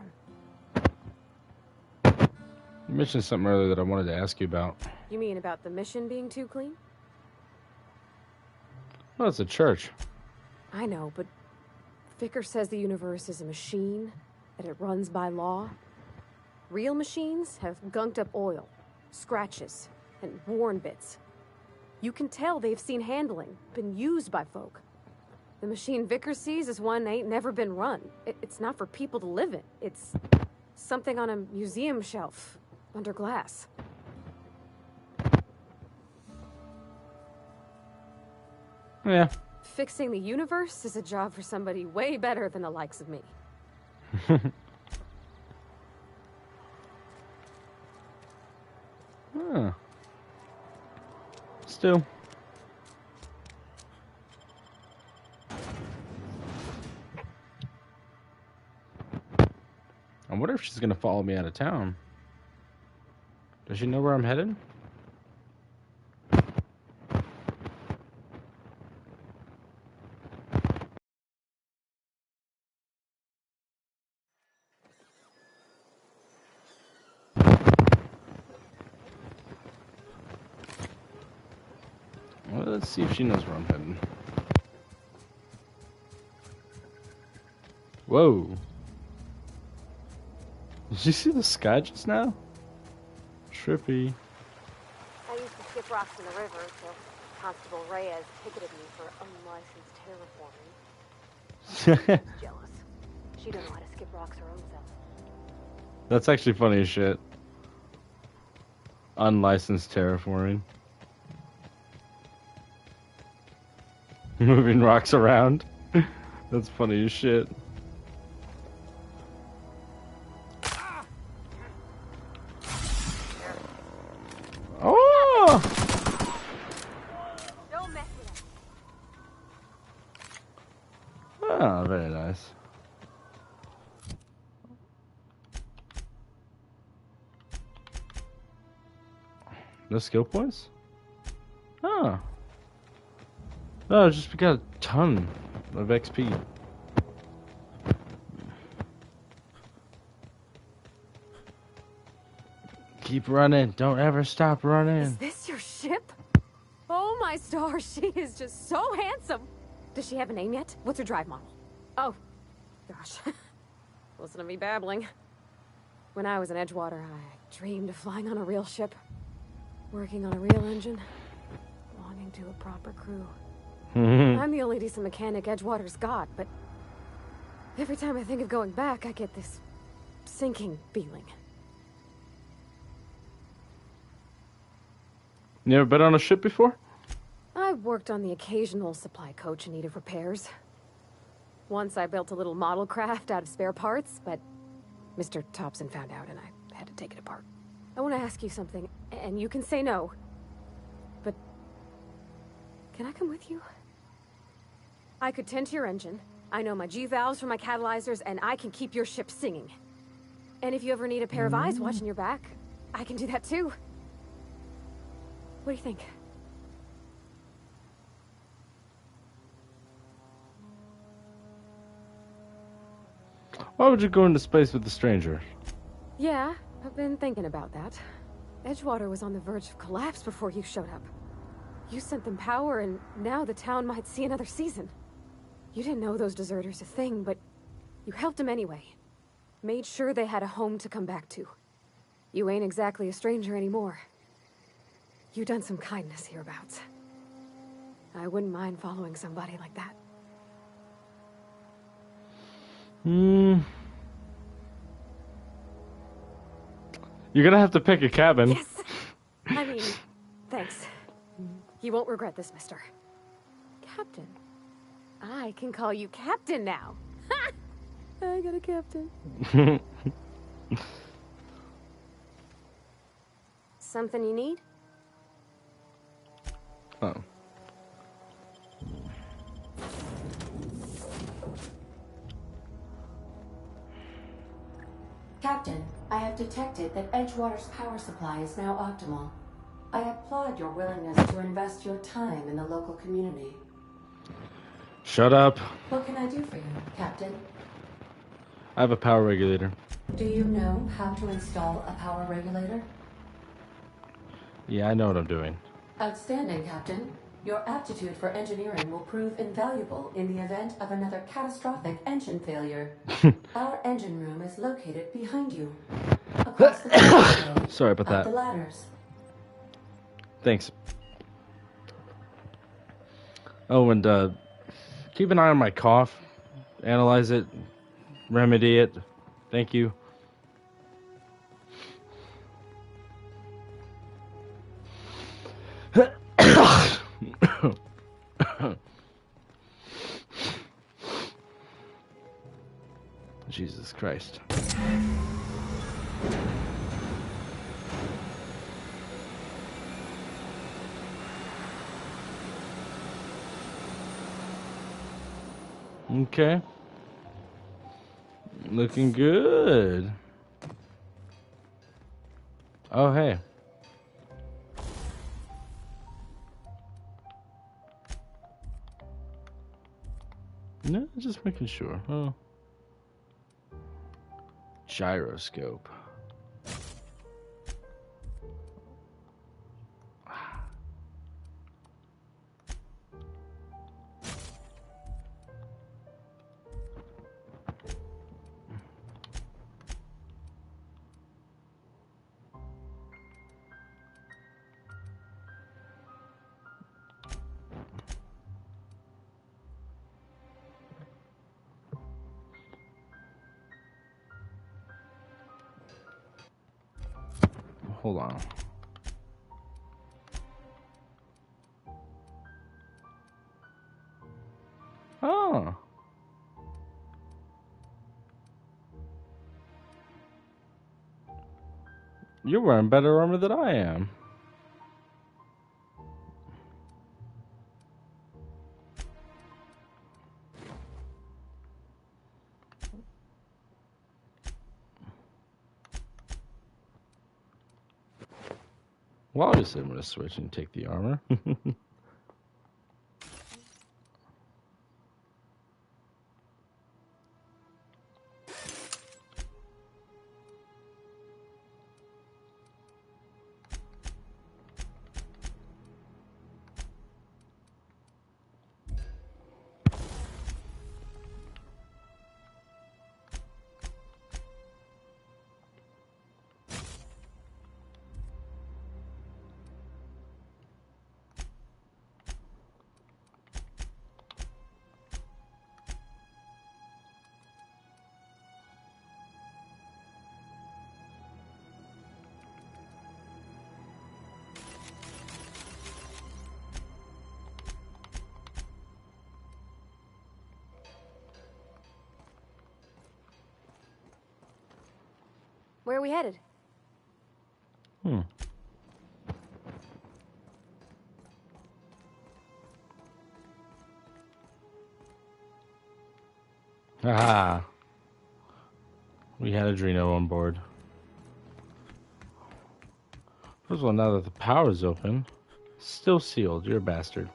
him.
You mentioned something earlier that I wanted to ask you about.
You mean about the mission being too clean?
Well, it's a church.
I know, but Vicker says the universe is a machine, that it runs by law. Real machines have gunked up oil, scratches, and worn bits. You can tell they've seen handling, been used by folk. The machine Vicker sees is one that ain't never been run. It's not for people to live in. It's something on a museum shelf, under glass.
Yeah.
Fixing the universe is a job for somebody way better than the likes of me.
Huh. Still. I wonder if she's gonna follow me out of town. Does she know where I'm headed? Well, let's see if she knows where I'm heading. Whoa. Did you see the sky just now? Trippy.
I used to skip rocks in the river, so Constable Reyes ticketed me for unlicensed terraforming. She's jealous. She don't know how to skip rocks her own self.
That's actually funny as shit. Unlicensed terraforming. Moving rocks around. That's funny as shit. Oh!
Don't mess with us.
Oh, very nice. No skill points? Oh. No, just we got a ton of XP. Keep running. Don't ever stop running.
Is this your ship? Oh my stars, she is just so handsome. Does she have a name yet? What's her drive model? Oh, gosh. Listen to me babbling. When I was in Edgewater, I dreamed of flying on a real ship, working on a real engine, belonging to a proper crew. I'm the only decent mechanic Edgewater's got, but every time I think of going back, I get this sinking feeling.
You ever been on a ship before?
I worked on the occasional supply coach in need of repairs. Once I built a little model craft out of spare parts, but Mr. Thompson found out and I had to take it apart. I want to ask you something, and you can say no, but can I come with you? I could tend to your engine. I know my G-valves from my catalyzers, and I can keep your ship singing. And if you ever need a pair of eyes watching your back, I can do that too. What do you think?
Why would you go into space with a stranger?
Yeah, I've been thinking about that. Edgewater was on the verge of collapse before you showed up. You sent them power, and now the town might see another season. You didn't know those deserters a thing, but you helped them anyway. Made sure they had a home to come back to. You ain't exactly a stranger anymore. You done some kindness hereabouts. I wouldn't mind following somebody like that.
You're gonna have to pick a cabin.
Yes! I mean, thanks. You won't regret this, mister. Captain. I can call you Captain now. Ha! I got a captain. Something you need?
Oh.
Captain, I have detected that Edgewater's power supply is now optimal. I applaud your willingness to invest your time in the local community.
Shut up.
What can I do for you, Captain?
I have a power regulator.
Do you know how to install a power regulator?
Yeah, I know what I'm doing.
Outstanding, Captain. Your aptitude for engineering will prove invaluable in the event of another catastrophic engine failure. Our engine room is located behind you. Across the passageway.
Sorry about
Up
that.
the ladders.
Thanks. Oh, and keep an eye on my cough. Analyze it. Remedy it. Thank you. Jesus Christ. Okay. Looking good. Oh, hey. No, just making sure. Oh. Gyroscope. Hold on. Oh. You're wearing better armor than I am. Well, obviously I'm going to switch and take the armor.
Where are we headed?
Ah. We had Adreno on board. First of all, now that the power's open, still sealed. You're a bastard.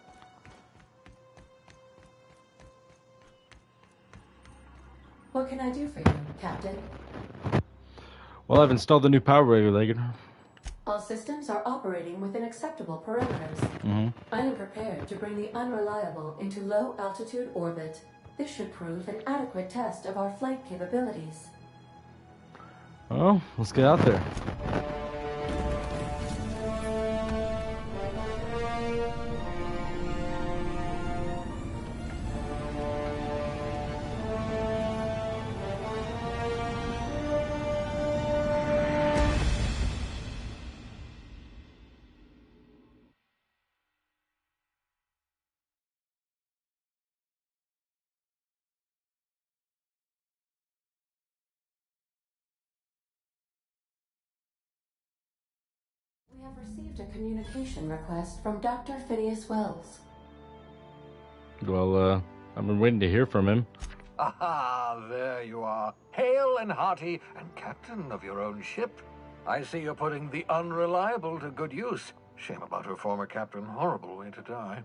What can I do for you, Captain?
Well, I've installed the new power regulator.
All systems are operating within acceptable parameters.
Mm-hmm.
I am prepared to bring the unreliable into low-altitude orbit. This should prove an adequate test of our flight capabilities.
Well, let's get out there.
We have received a communication request from Dr. Phineas Wells.
Well, I've been waiting to hear from him.
Aha, there you are. Hale and hearty, and captain of your own ship. I see you're putting the unreliable to good use. Shame about her former captain. Horrible way to die.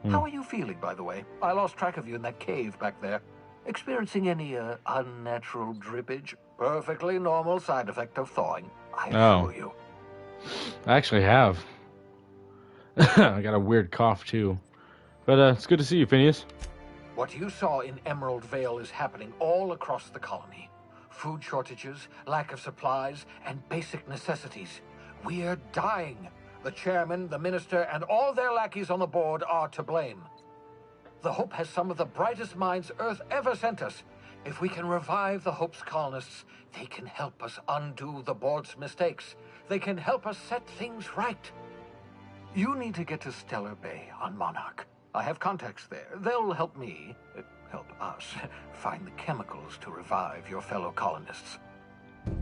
How are you feeling, by the way? I lost track of you in that cave back there. Experiencing any, unnatural drippage? Perfectly normal side effect of thawing, I assure you.
I actually have. I got a weird cough, too. But, it's good to see you, Phineas.
What you saw in Emerald Vale is happening all across the colony. Food shortages, lack of supplies, and basic necessities. We're dying. The chairman, the minister, and all their lackeys on the board are to blame. The Hope has some of the brightest minds Earth ever sent us. If we can revive the Hope's colonists, they can help us undo the board's mistakes. They can help us set things right. You need to get to Stellar Bay on Monarch. I have contacts there. They'll help me, help us, find the chemicals to revive your fellow colonists.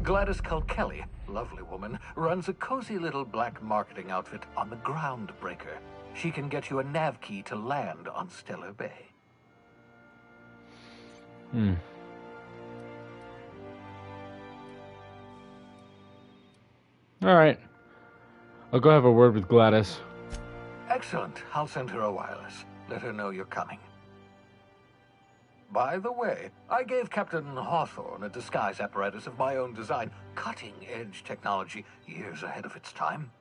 Gladys Kelly, lovely woman, runs a cozy little black marketing outfit on the Groundbreaker. She can get you a nav key to land on Stellar Bay.
Alright. I'll go have a word with Gladys.
Excellent. I'll send her a wireless. Let her know you're coming. By the way, I gave Captain Hawthorne a disguise apparatus of my own design. Cutting-edge technology, years ahead of its time.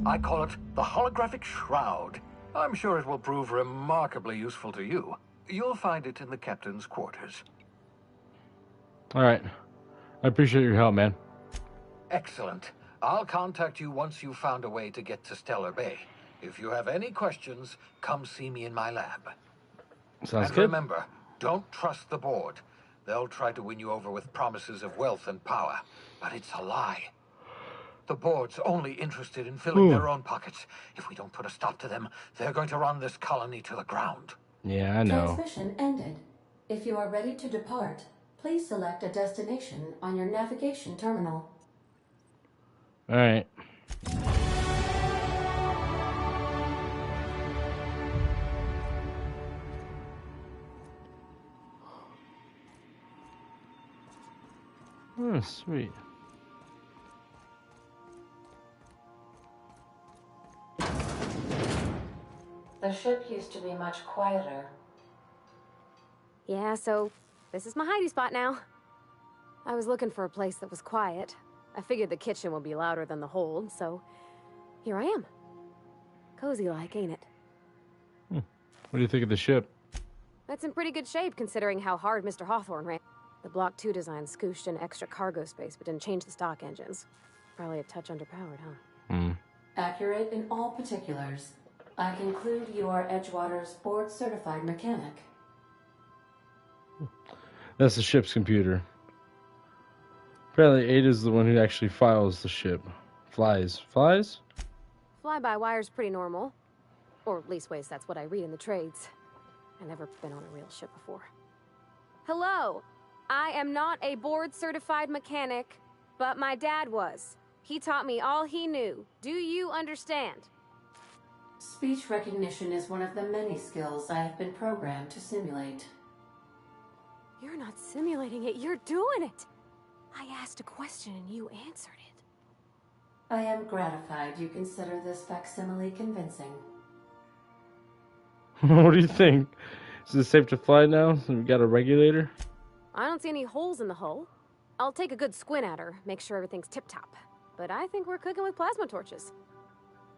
I call it the Holographic Shroud. I'm sure it will prove remarkably useful to you. You'll find it in the captain's quarters.
Alright. I appreciate your help, man.
Excellent. I'll contact you once you've found a way to get to Stellar Bay. If you have any questions, come see me in my lab.
Sounds
and
good.
Remember, don't trust the board. They'll try to win you over with promises of wealth and power, but it's a lie. The board's only interested in filling their own pockets. If we don't put a stop to them, they're going to run this colony to the ground.
Yeah, I know.
Transmission ended. If you are ready to depart, please select a destination on your navigation terminal.
Alright. Oh, sweet.
The ship used to be much quieter.
Yeah, so this is my hidey spot now. I was looking for a place that was quiet. I figured the kitchen would be louder than the hold, so here I am. Cozy like, ain't it?
What do you think of the ship?
That's in pretty good shape considering how hard Mr. Hawthorne ran. The Block 2 design scooshed in extra cargo space but didn't change the stock engines. Probably a touch underpowered, huh?
Accurate in all particulars. I conclude you are Edgewater's board-certified mechanic.
That's the ship's computer. Apparently, Ada's the one who actually files the ship. Flies. Flies?
Fly-by-wire's pretty normal. Or at least ways that's what I read in the trades. I've never been on a real ship before. Hello!
I am not a board-certified mechanic, but my dad was. He taught me all he knew. Do you understand?
Speech recognition is one of the many skills I have been programmed to simulate.
You're not simulating it, you're doing it! I asked a question and you answered it.
I am gratified you consider this facsimile convincing.
What do you think? Is it safe to fly now? We got a regulator?
I don't see any holes in the hull. I'll take a good squint at her, make sure everything's tip-top. But I think we're cooking with plasma torches.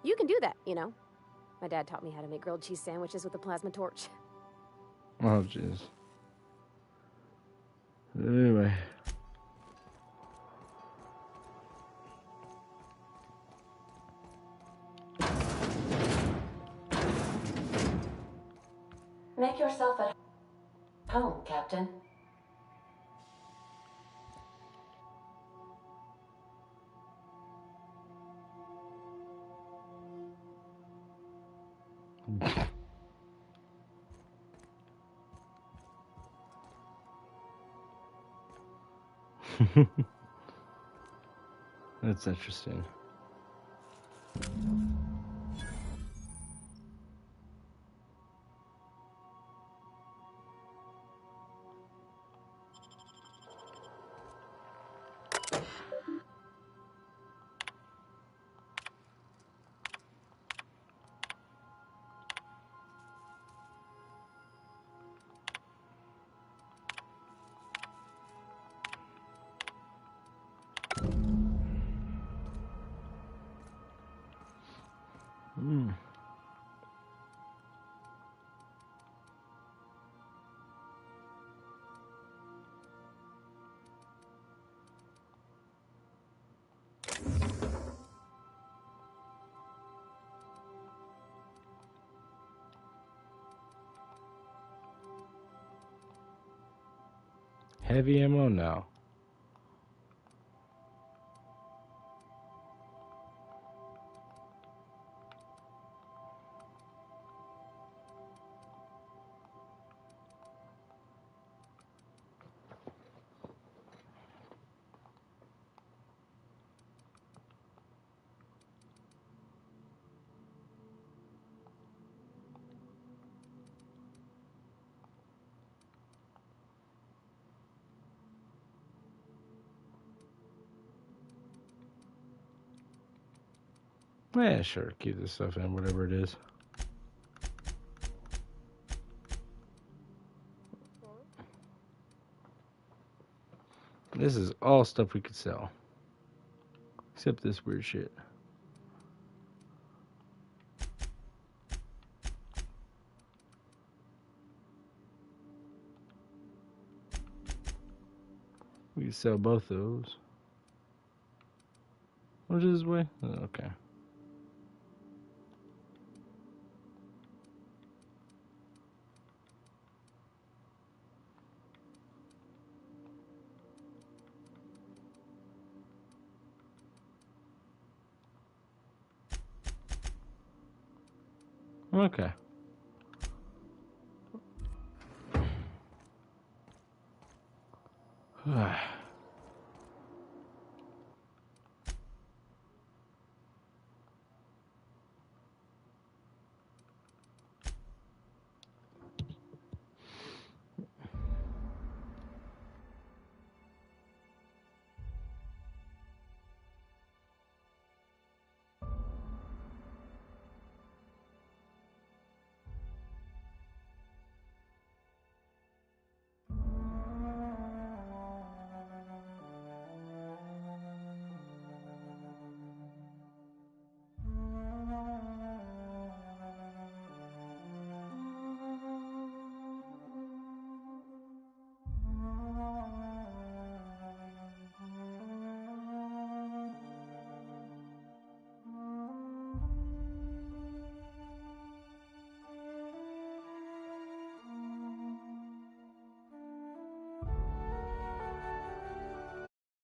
You can do that, you know. My dad taught me how to make grilled cheese sandwiches with a plasma torch.
Oh, jeez. Anyway.
Make yourself at home, Captain.
That's interesting. Hmm. Heavy ammo now. Yeah, sure. Keep this stuff in, whatever it is. This is all stuff we could sell. Except this weird shit. We can sell both those. Which is this way? Oh, okay. Okay.